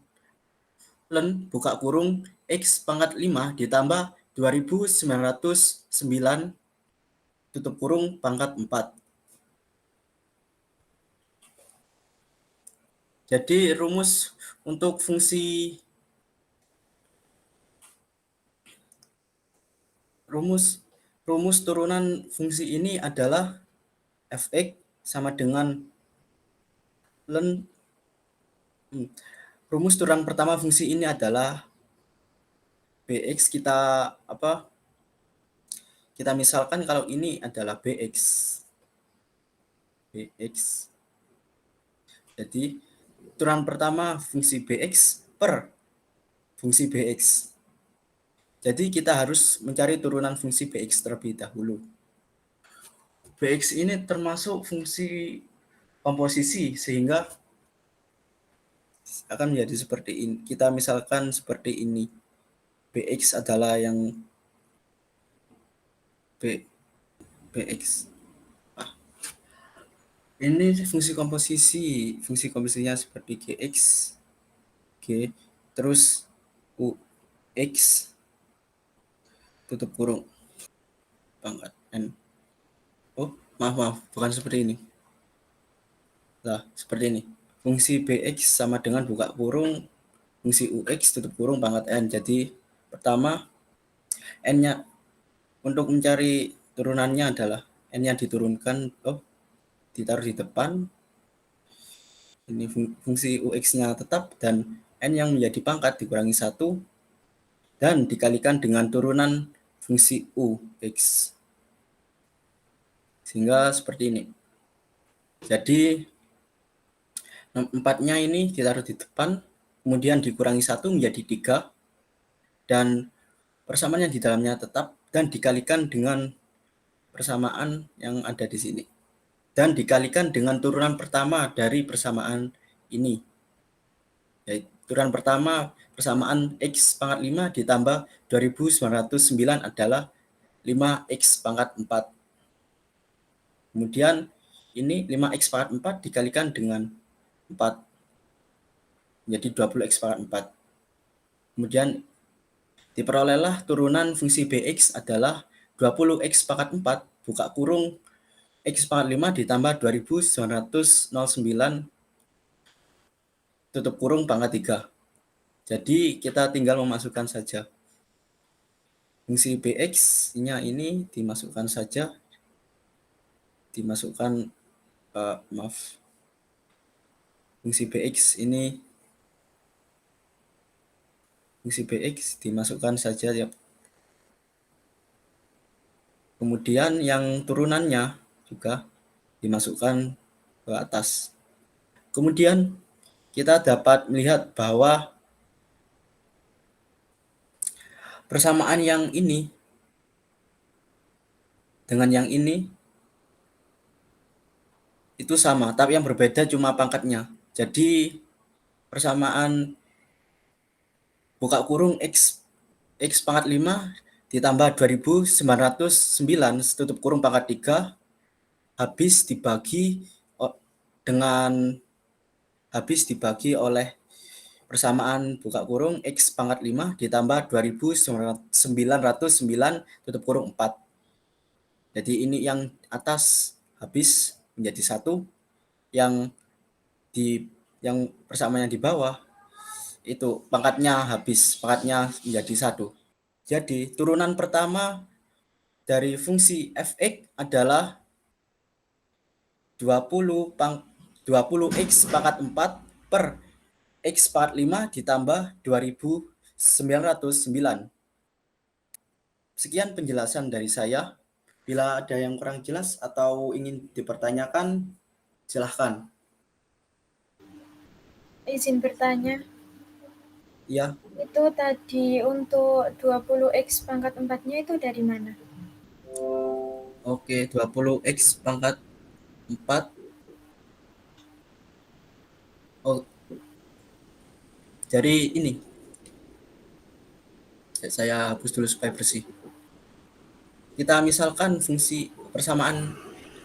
ln buka kurung X pangkat 5 ditambah 2909 tutup kurung pangkat 4. Jadi rumus untuk rumus turunan fungsi ini adalah Fx sama dengan ln. Rumus turunan pertama fungsi ini adalah Bx kita misalkan kalau ini adalah Bx. Jadi turunan pertama fungsi Bx per fungsi Bx. Jadi kita harus mencari turunan fungsi Bx terlebih dahulu. Bx ini termasuk fungsi komposisi sehingga akan menjadi seperti ini. Kita misalkan seperti ini. Bx adalah yang Bx. Ini fungsi komposisi. Fungsi komposisinya seperti Gx, G, terus Ux, tutup kurung, pangkat N. Oh, maaf, bukan seperti ini. Nah, seperti ini. Fungsi Bx sama dengan buka kurung, fungsi Ux, tutup kurung, pangkat N. Jadi, pertama, N-nya, untuk mencari turunannya adalah N-nya diturunkan, ditaruh di depan. Ini fungsi Ux-nya tetap, dan N yang menjadi pangkat dikurangi 1, dan dikalikan dengan turunan fungsi Ux. Sehingga seperti ini. Jadi 4-nya ini ditaruh di depan, kemudian dikurangi 1 menjadi 3, dan persamaan yang di dalamnya tetap, dan dikalikan dengan persamaan yang ada di sini. Dan dikalikan dengan turunan pertama dari persamaan ini. Yaitu turunan pertama persamaan X pangkat 5 ditambah 2909 adalah 5X pangkat 4. Kemudian ini 5X pangkat 4 dikalikan dengan 4. Menjadi 20X pangkat 4. Kemudian diperolehlah turunan fungsi Bx adalah 20X pangkat 4 buka kurung X pangkat 5 ditambah 2909 tutup kurung pangkat 3. Jadi kita tinggal memasukkan saja. Fungsi Bx-nya ini dimasukkan saja. Fungsi Bx ini dimasukkan saja ya. Kemudian yang turunannya juga dimasukkan ke atas. Kemudian kita dapat melihat bahwa persamaan yang ini dengan yang ini itu sama, tapi yang berbeda cuma pangkatnya. Jadi persamaan buka kurung X pangkat 5 ditambah 2909 tutup kurung pangkat 3 habis dibagi oleh persamaan buka kurung X pangkat 5 ditambah 2909 tutup kurung 4. Jadi ini yang atas habis menjadi 1, yang persamaan yang di bawah itu pangkatnya habis, pangkatnya menjadi 1. Jadi turunan pertama dari fungsi f(x) adalah 20x pangkat 4 per x pangkat 5 ditambah 2909. Sekian penjelasan dari saya. Bila ada yang kurang jelas atau ingin dipertanyakan, silahkan. Izin bertanya, Ya, itu tadi untuk 20x pangkat 4-nya itu dari mana? oke, 20x pangkat 4. Oh, jadi ini. Saya hapus dulu supaya bersih. Kita misalkan fungsi persamaan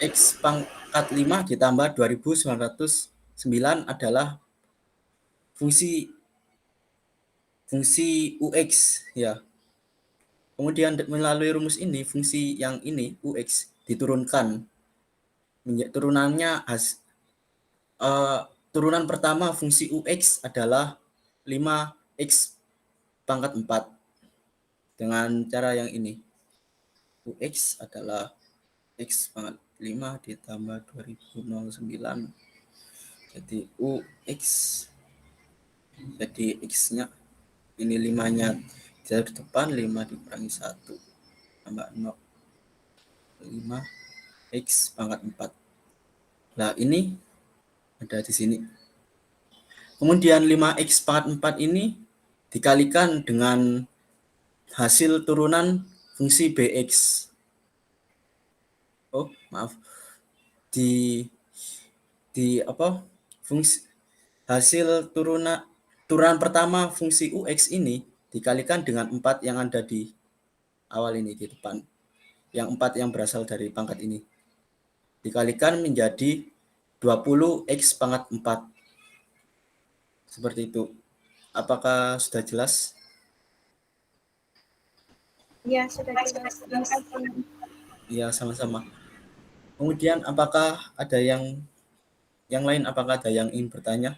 x pangkat 5 ditambah 2909 adalah fungsi ux ya. Kemudian melalui rumus ini fungsi yang ini ux diturunkan. Turunannya turunan pertama fungsi ux adalah 5x pangkat 4 dengan cara yang ini. Ux adalah x pangkat 5 ditambah 2009. Jadi ux jadi x-nya ini 5-nya di depan, 5 dikurangi 1 tambah 0, 5x pangkat 4. Nah, ini ada di sini. Kemudian 5x pangkat 4 ini dikalikan dengan hasil turunan fungsi bx. Oh, maaf. Di fungsi hasil turunan pertama fungsi ux ini dikalikan dengan 4 yang ada di awal ini di depan. Yang 4 yang berasal dari pangkat ini. Dikalikan menjadi 20x pangkat 4. Seperti itu. Apakah sudah jelas? Ya, sudah jelas. Terima kasih. Ya, sama-sama. Kemudian apakah ada yang lain, apakah ada yang ingin bertanya?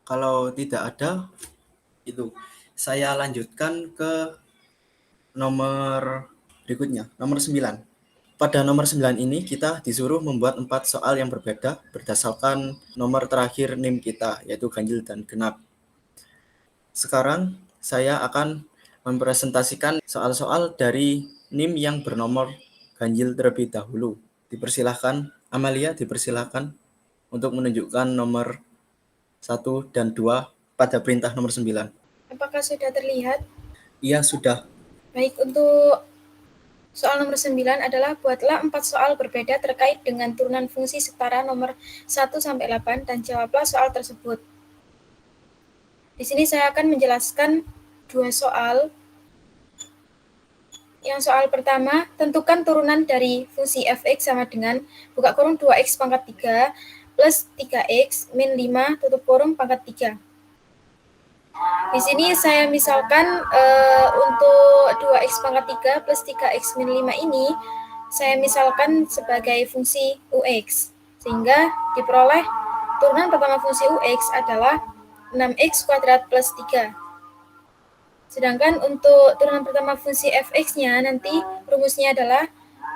Kalau tidak ada, itu saya lanjutkan ke nomor berikutnya, nomor 9. Pada nomor 9 ini kita disuruh membuat 4 soal yang berbeda berdasarkan nomor terakhir NIM kita, yaitu ganjil dan genap. Sekarang saya akan mempresentasikan soal-soal dari NIM yang bernomor ganjil terlebih dahulu. Dipersilahkan, Amalia dipersilahkan untuk menunjukkan nomor 1 dan 2 pada perintah nomor 9. Apakah sudah terlihat? Iya, sudah. Baik, untuk soal nomor 9 adalah buatlah 4 soal berbeda terkait dengan turunan fungsi setara nomor 1-8 dan jawablah soal tersebut. Di sini saya akan menjelaskan 2 soal. Yang soal pertama, tentukan turunan dari fungsi f(x) sama dengan buka kurung 2x pangkat 3 plus 3x min 5 tutup kurung pangkat 3. Di sini saya misalkan untuk 2x pangkat 3 plus 3x min 5 ini, saya misalkan sebagai fungsi ux. Sehingga diperoleh turunan pertama fungsi ux adalah 6x kuadrat plus 3. Sedangkan untuk turunan pertama fungsi fx-nya nanti rumusnya adalah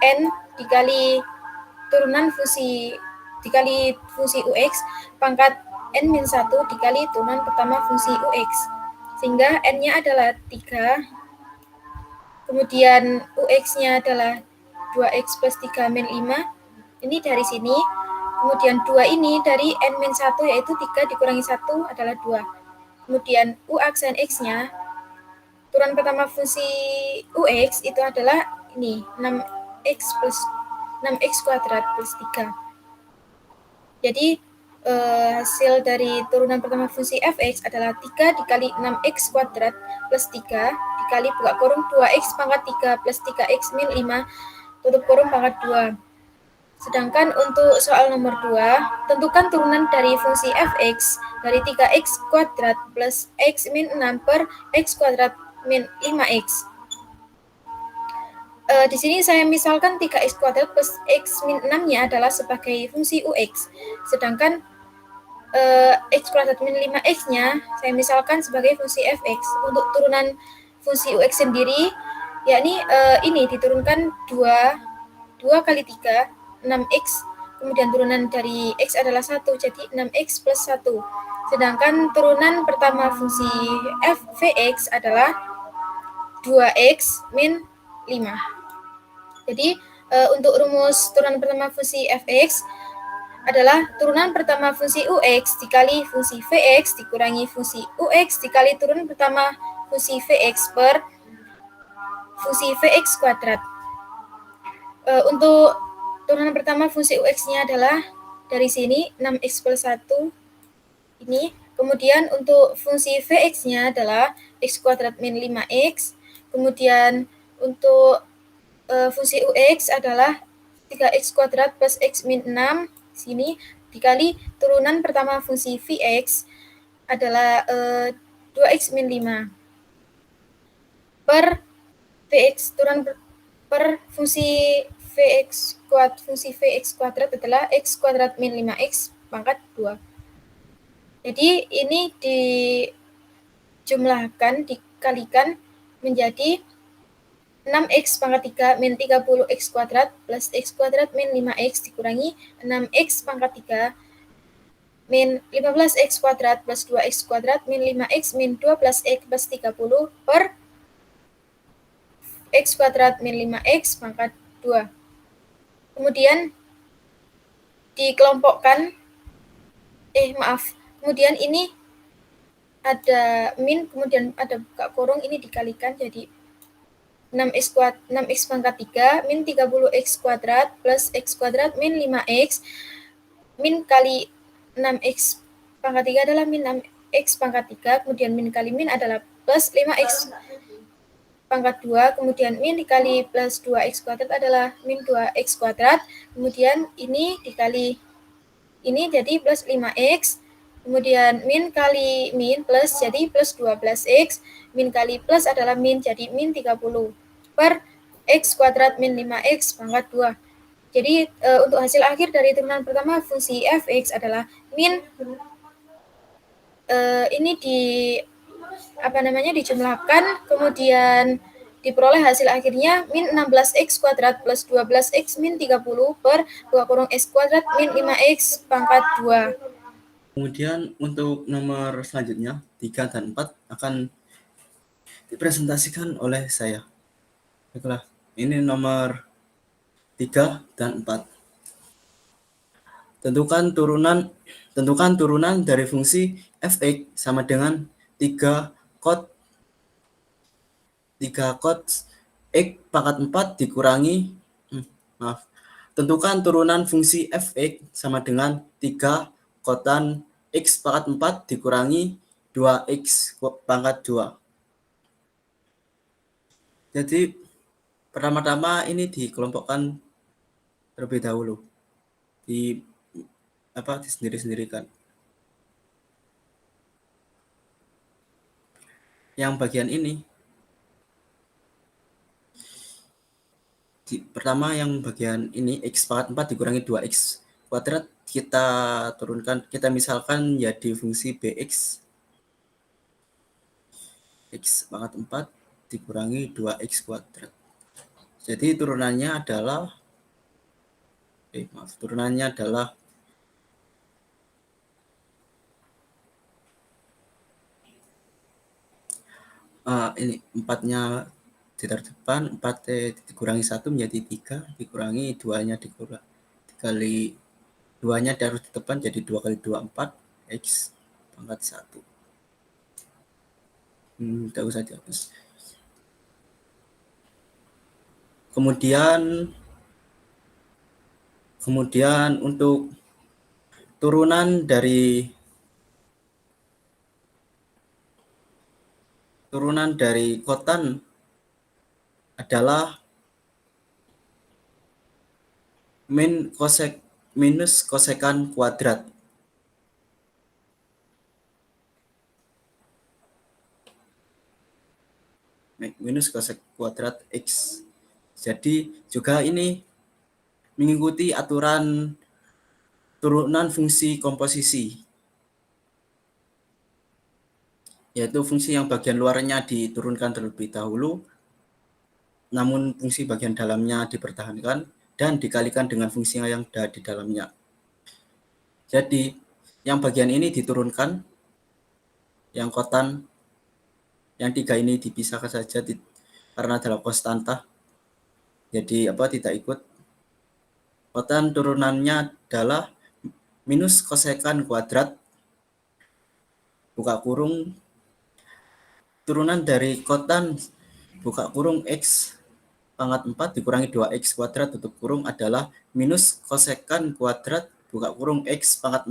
n dikali turunan fungsi ux pangkat n-1 dikali turunan pertama fungsi ux. Sehingga n-nya adalah 3, kemudian ux-nya adalah 2x plus 3 min 5, ini dari sini, kemudian 2 ini dari n-1 yaitu 3 dikurangi 1 adalah 2. Kemudian u aksen x-nya, turunan pertama fungsi ux itu adalah ini, 6x kuadrat plus 3. Jadi hasil dari turunan pertama fungsi fx adalah 3 dikali 6x kuadrat plus 3 dikali buka kurung 2x pangkat 3 plus 3x min 5 tutup kurung pangkat 2. Sedangkan untuk soal nomor 2, tentukan turunan dari fungsi fx dari 3x kuadrat plus x min 6 per x kuadrat min 5x. Di sini saya misalkan 3x kuadrat plus x min 6-nya adalah sebagai fungsi ux. Sedangkan x kuadrat min 5x-nya saya misalkan sebagai fungsi fx. Untuk turunan fungsi ux sendiri, yakni ini diturunkan 2 kali 3, 6x. Kemudian turunan dari x adalah 1, jadi 6x plus 1. Sedangkan turunan pertama fungsi f vx adalah 2x min 5. Jadi untuk rumus turunan pertama fungsi fx adalah turunan pertama fungsi ux dikali fungsi vx dikurangi fungsi ux dikali turunan pertama fungsi vx per fungsi vx kuadrat. Untuk turunan pertama fungsi ux-nya adalah dari sini 6x plus 1 ini. Kemudian untuk fungsi vx-nya adalah x kuadrat min 5x. Kemudian untuk fungsi ux adalah 3x kuadrat plus x min 6 sini dikali turunan pertama fungsi vx adalah 2x min 5 per vx turunan per fungsi vx kuadrat adalah x kuadrat min 5x pangkat 2. Jadi ini dijumlahkan, dikalikan menjadi 6x pangkat 3 min 30x kuadrat plus x kuadrat min 5x dikurangi 6x pangkat 3 min 15x kuadrat plus 2x kuadrat min 5x min 12x plus 30 per x kuadrat min 5x pangkat 2. Kemudian dikelompokkan, kemudian ini ada min, kemudian ada buka kurung, ini dikalikan jadi 6x pangkat 3 min 30x kuadrat plus x kuadrat min 5x min kali 6x pangkat 3 adalah min 6x pangkat 3, kemudian min kali min adalah plus 5x pangkat 2, kemudian min dikali plus 2x kuadrat adalah min 2x kuadrat, kemudian ini dikali ini jadi plus 5x, kemudian min kali min plus jadi plus 12x, min kali plus adalah min jadi min 30 per x kuadrat min 5x pangkat 2. Jadi untuk hasil akhir dari turunan pertama fungsi fx adalah min ini dijumlahkan, kemudian diperoleh hasil akhirnya min 16x kuadrat plus 12x min 30 per 2 kurung x kuadrat min 5x pangkat 2. Kemudian untuk nomor selanjutnya 3 dan 4 akan dipresentasikan oleh saya. Baiklah, ini nomor 3 dan 4. Tentukan turunan dari fungsi fx sama dengan 3 cot x pangkat 4 dikurangi tentukan turunan fungsi fx sama dengan 3 kotan x pangkat 4 dikurangi 2x pangkat 2. Jadi pertama-tama ini dikelompokkan terlebih dahulu. Disendiri-sendirikan. Yang bagian ini pertama yang bagian ini x pangkat 4 dikurangi 2x kuadrat kita turunkan, kita misalkan jadi fungsi bx x pangkat 4 dikurangi 2x kuadrat. Jadi turunannya adalah ini 4-nya ditaruh depan, 4 dikurangi 1 menjadi 3, dikurangi 2-nya dikali 2-nya ditaruh di depan jadi 2 kali 2 4 x pangkat 1. Tidak usah dihapus. Kemudian untuk turunan dari kotan adalah minus kosekan kuadrat. Minus kosek kuadrat x. Jadi juga ini mengikuti aturan turunan fungsi komposisi, yaitu fungsi yang bagian luarnya diturunkan terlebih dahulu, namun fungsi bagian dalamnya dipertahankan dan dikalikan dengan fungsi yang ada di dalamnya. Jadi yang bagian ini diturunkan, yang kotan, yang 3 ini dipisahkan saja karena adalah konstanta. Jadi tidak ikut. Kotan turunannya adalah minus kosekan kuadrat buka kurung turunan dari kotan buka kurung X pangkat 4 dikurangi 2X kuadrat tutup kurung adalah minus kosekan kuadrat buka kurung X pangkat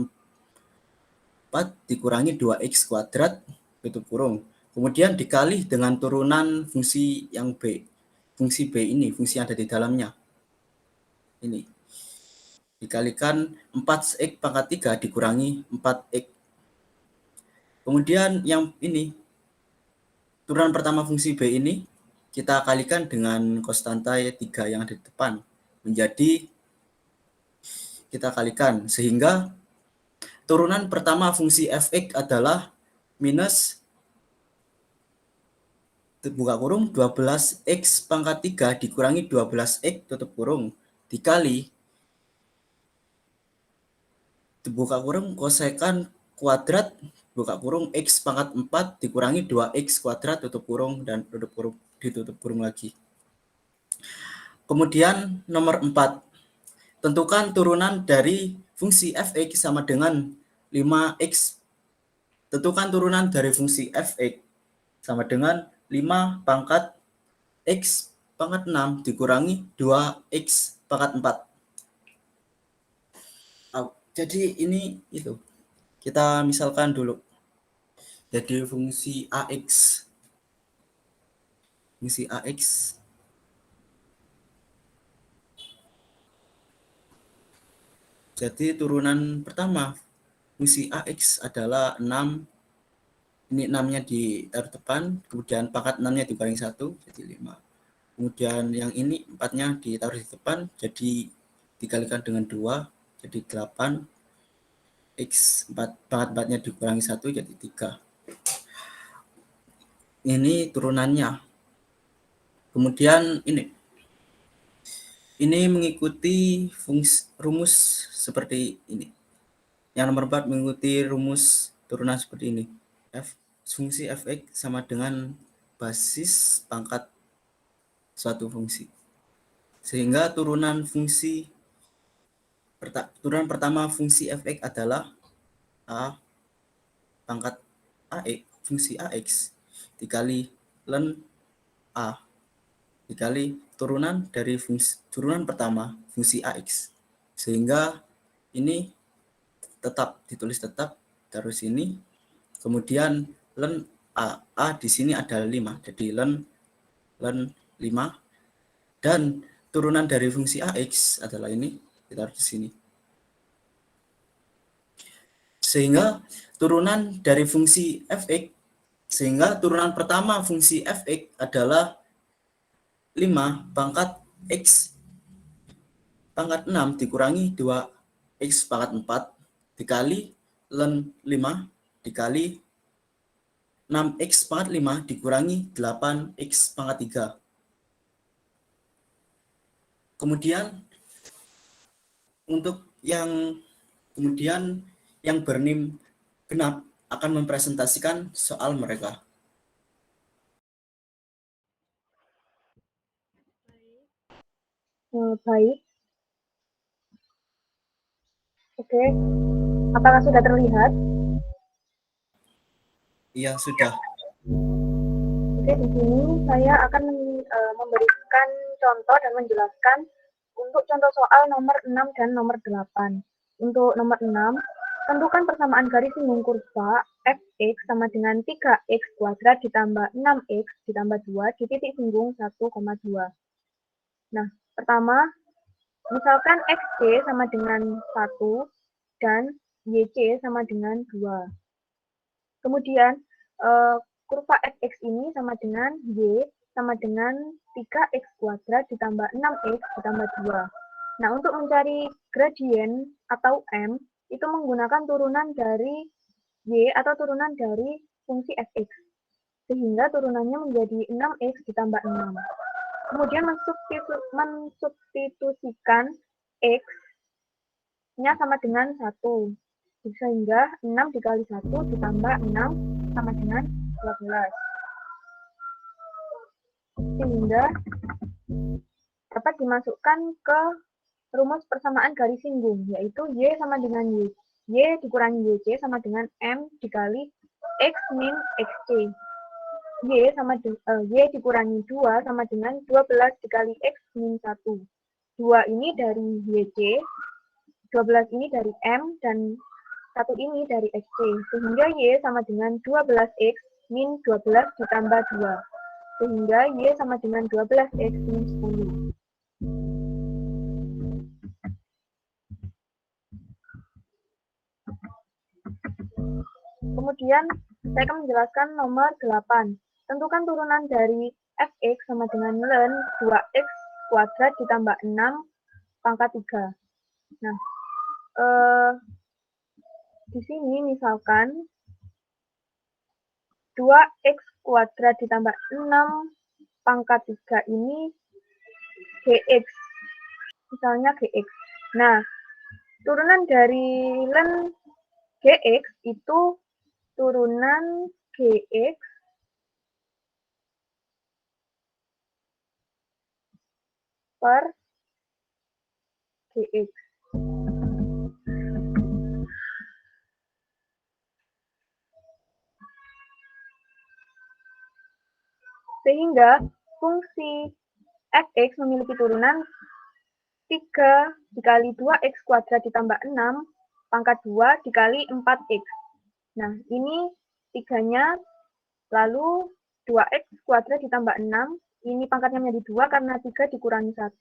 4 dikurangi 2X kuadrat tutup kurung. Kemudian dikali dengan turunan fungsi yang B. Fungsi B ini, fungsi yang ada di dalamnya. Ini. Dikalikan 4X pangkat 3 dikurangi 4X. Kemudian yang ini, turunan pertama fungsi B ini, kita kalikan dengan konstanta 3 yang ada di depan. Menjadi, kita kalikan. Sehingga turunan pertama fungsi fx adalah minus buka kurung 12x pangkat 3 dikurangi 12x tutup kurung dikali buka kurung kosekan kuadrat buka kurung x pangkat 4 dikurangi 2x kuadrat tutup kurung dan tutup kurung ditutup kurung lagi. Kemudian nomor 4. Tentukan turunan dari fungsi fx sama dengan 5x. Tentukan turunan dari fungsi fx sama dengan 5 pangkat X pangkat 6 dikurangi 2X pangkat 4. Jadi ini itu. Kita misalkan dulu. Jadi fungsi AX. Fungsi AX. Jadi turunan pertama fungsi AX adalah 6. Ini 6-nya ditaruh depan, kemudian pangkat 6-nya dikurangi 1, jadi 5. Kemudian yang ini 4-nya ditaruh di depan, jadi dikalikan dengan 2, jadi 8. X 4 pangkat 4-nya dikurangi 1, jadi 3. Ini turunannya. Kemudian ini mengikuti rumus seperti ini. Yang nomor 4 mengikuti rumus turunan seperti ini. Fungsi fx sama dengan basis pangkat suatu fungsi. Sehingga turunan pertama fungsi fx adalah a pangkat ax, fungsi ax dikali ln a dikali turunan dari turunan pertama fungsi ax. Sehingga ini ditulis tetap terus ini. Kemudian ln a di sini ada 5. Jadi ln 5 dan turunan dari fungsi ax adalah ini, kita harus di sini. Sehingga turunan dari fungsi fx, sehingga turunan pertama fungsi fx adalah 5 pangkat x pangkat 6 dikurangi 2x pangkat 4 dikali ln 5 dikali 6x pangkat 5 dikurangi 8x pangkat 3. Kemudian untuk yang bernim genap akan mempresentasikan soal mereka. Baik. Oke. Apakah sudah terlihat? Iya, sudah. Oke, di sini saya akan memberikan contoh dan menjelaskan untuk contoh soal nomor 6 dan nomor 8. Untuk nomor 6, tentukan persamaan garis singgung kurva fx sama dengan 3x kuadrat ditambah 6x ditambah 2 di titik singgung 1,2. Nah, pertama, misalkan xc sama dengan 1 dan yc sama dengan 2. Kemudian, kurva fx ini sama dengan y sama dengan 3x kuadrat ditambah 6x ditambah 2. Nah, untuk mencari gradien atau M, itu menggunakan turunan dari Y atau turunan dari fungsi fx. Sehingga turunannya menjadi 6x ditambah 6. Kemudian mensubstitusikan x-nya sama dengan 1. Sehingga 6 dikali 1 ditambah 6 sama dengan 12. Sehingga dapat dimasukkan ke rumus persamaan garis singgung, yaitu Y sama dengan Y. Y dikurangi YC sama dengan M dikali X min XC. Y dikurangi 2 sama dengan 12 dikali X min 1. 2 ini dari YC, 12 ini dari M, dan 1 ini dari XC. Sehingga Y sama dengan 12X min 12 ditambah 2. Sehingga Y sama dengan 12X min 10. Kemudian, saya akan menjelaskan nomor 8. Tentukan turunan dari fx sama dengan ln 2x kuadrat ditambah 6 pangkat 3. Nah, di sini misalkan 2x kuadrat ditambah 6 pangkat 3 ini gx. Misalnya gx. Nah, turunan dari ln gx itu turunan gx per gx. Sehingga fungsi fx memiliki turunan 3 dikali 2x kuadrat ditambah 6 pangkat 2 dikali 4x. Nah, ini 3-nya, lalu 2x kuadrat ditambah 6, ini pangkatnya menjadi 2 karena 3 dikurangi 1,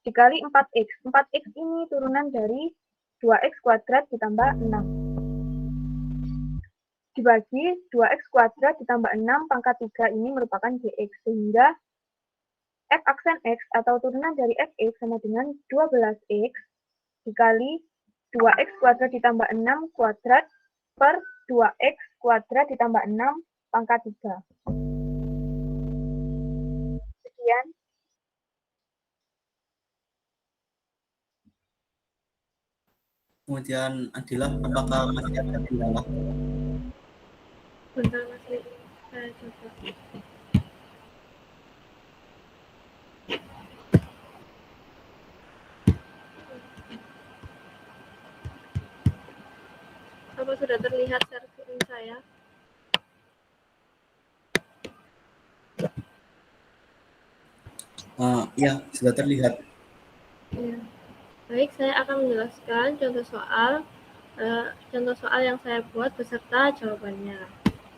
dikali 4x. 4x ini turunan dari 2x kuadrat ditambah 6. Dibagi 2x kuadrat ditambah 6 pangkat 3 ini merupakan gx, sehingga f aksen x atau turunan dari fx sama dengan 12x dikali 2x kuadrat ditambah 6 kuadrat per 2x kuadrat ditambah 6 pangkat 3. Sekian. Kemudian Adila, apakah masih ada kendala? Bentar Mas Rik, saya coba. Apa sudah terlihat share screen saya? Ya, sudah terlihat. Ya. Baik, saya akan menjelaskan contoh soal yang saya buat beserta jawabannya.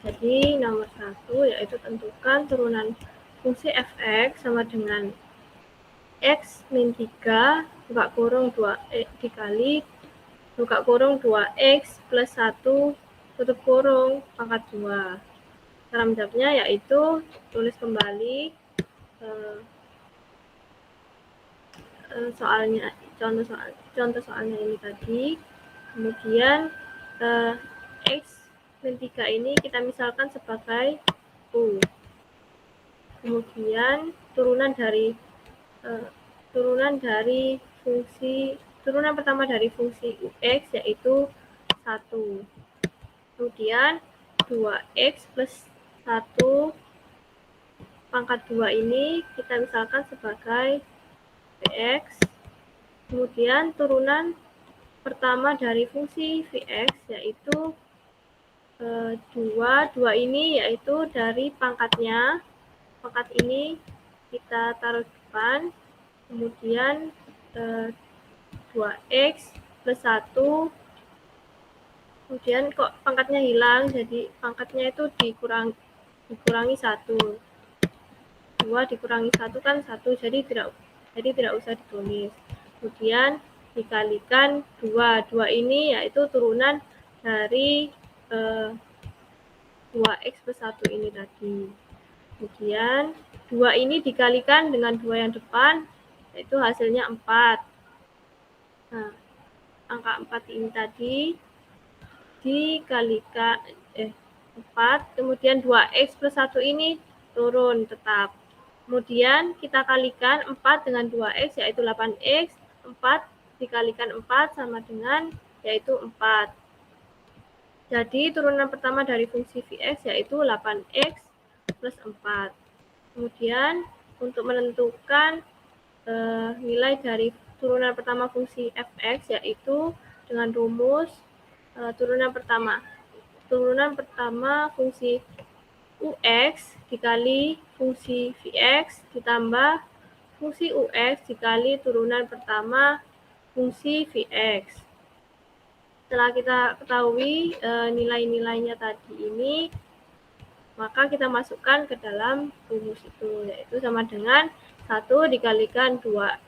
Jadi nomor 1 yaitu tentukan turunan fungsi fx sama dengan x min 3 buka kurung 2 dikali buka kurung 2x plus 1 tutup kurung pangkat 2. Cara menjawabnya yaitu tulis kembali soalnya, contoh soalnya ini tadi. Kemudian x min 3 ini kita misalkan sebagai u. Kemudian turunan pertama dari fungsi ux yaitu 1. Kemudian 2x plus 1 pangkat 2 ini kita misalkan sebagai Vx. Kemudian turunan pertama dari fungsi Vx yaitu 2 ini yaitu dari pangkatnya. Pangkat ini kita taruh depan. Kemudian 2x plus 1. Kemudian kok pangkatnya hilang, jadi pangkatnya itu dikurangi 1. 2 dikurangi 1 kan 1, jadi tidak usah ditulis. Kemudian dikalikan 2. 2 ini yaitu turunan dari 2x plus 1 ini tadi. Kemudian 2 ini dikalikan dengan 2 yang depan, yaitu hasilnya 4. Nah, angka 4 ini tadi dikalikan 4, kemudian 2x plus 1 ini turun tetap. Kemudian kita kalikan 4 dengan 2x yaitu 8x, 4 dikalikan 4 sama dengan yaitu 4. Jadi turunan pertama dari fungsi Vx yaitu 8x plus 4. Kemudian untuk menentukan nilai dari turunan pertama fungsi fx yaitu dengan rumus turunan pertama fungsi ux dikali fungsi vx ditambah fungsi ux dikali turunan pertama fungsi vx. Setelah kita ketahui nilai-nilainya tadi ini, maka kita masukkan ke dalam rumus itu, yaitu sama dengan 1 dikalikan 2.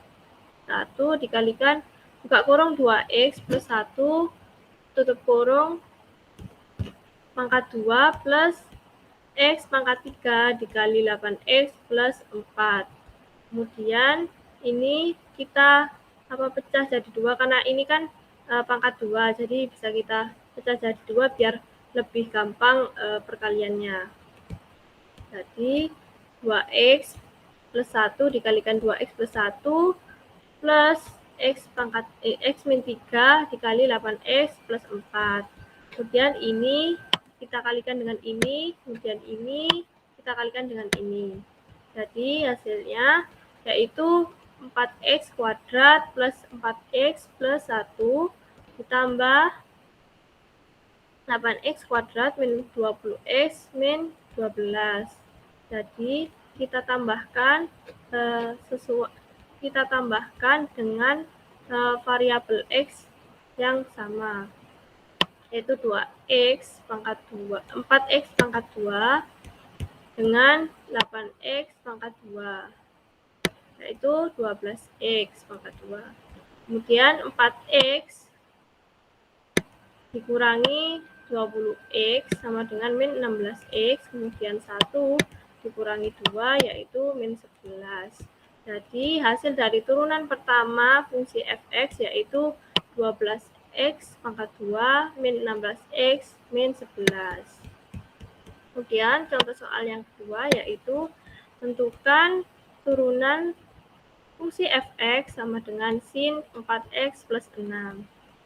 1 dikalikan buka kurung 2x plus 1 tutup kurung pangkat 2 plus x pangkat 3 dikali 8x plus 4. Kemudian ini kita pecah jadi 2 karena ini kan pangkat 2, jadi bisa kita pecah jadi 2 biar lebih gampang perkaliannya. Jadi 2x plus 1 dikalikan 2x plus 1 plus x min 3 dikali 8x plus 4. Kemudian ini kita kalikan dengan ini, kemudian ini kita kalikan dengan ini. Jadi hasilnya yaitu 4x kuadrat plus 4x plus 1 ditambah 8x kuadrat min 20x min 12. Jadi kita tambahkan dengan variabel x yang sama, yaitu 4x pangkat 2 dengan 8x pangkat 2, yaitu 12x pangkat 2. Kemudian 4x dikurangi 20x sama dengan min 16x, kemudian 1 dikurangi 2 yaitu min 11. Jadi hasil dari turunan pertama fungsi fx yaitu 12x pangkat 2 min 16x min 11. Kemudian contoh soal yang kedua yaitu tentukan turunan fungsi fx sama dengan sin 4x plus 6.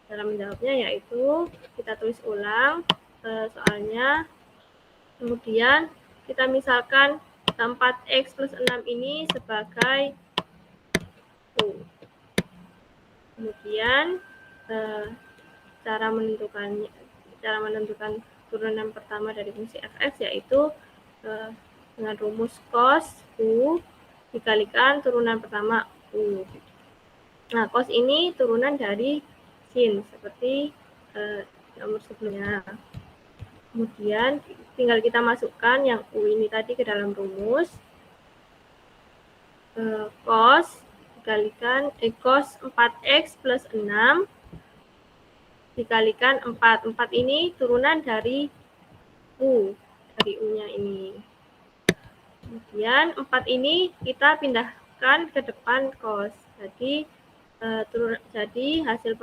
Cara menjawabnya yaitu kita tulis ulang soalnya, kemudian kita misalkan 4x plus 6 ini sebagai U. Kemudian cara menentukan turunan pertama dari fungsi fx yaitu dengan rumus cos U dikalikan turunan pertama U. Nah, cos ini turunan dari sin seperti nomor sebelumnya. Kemudian tinggal kita masukkan yang U ini tadi ke dalam rumus. Cos dikalikan cos 4x plus 6 dikalikan 4. 4 ini turunan dari U, dari U-nya ini. Kemudian 4 ini kita pindahkan ke depan cos. Jadi hasil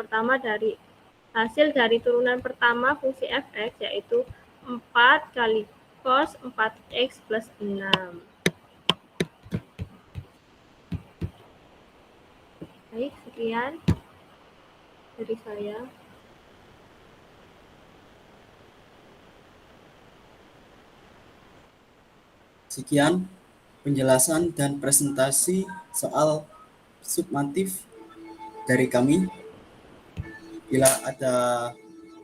dari turunan pertama fungsi fx yaitu 4 kali cos 4x plus 6. Baik, sekian dari saya. Sekian penjelasan dan presentasi soal substantif dari kami. Bila ada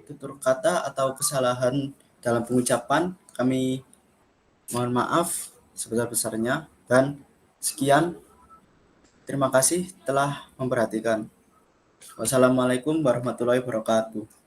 tutur kata atau kesalahan dalam pengucapan, kami mohon maaf sebesar-besarnya, dan sekian. Terima kasih telah memperhatikan. Wassalamualaikum warahmatullahi wabarakatuh.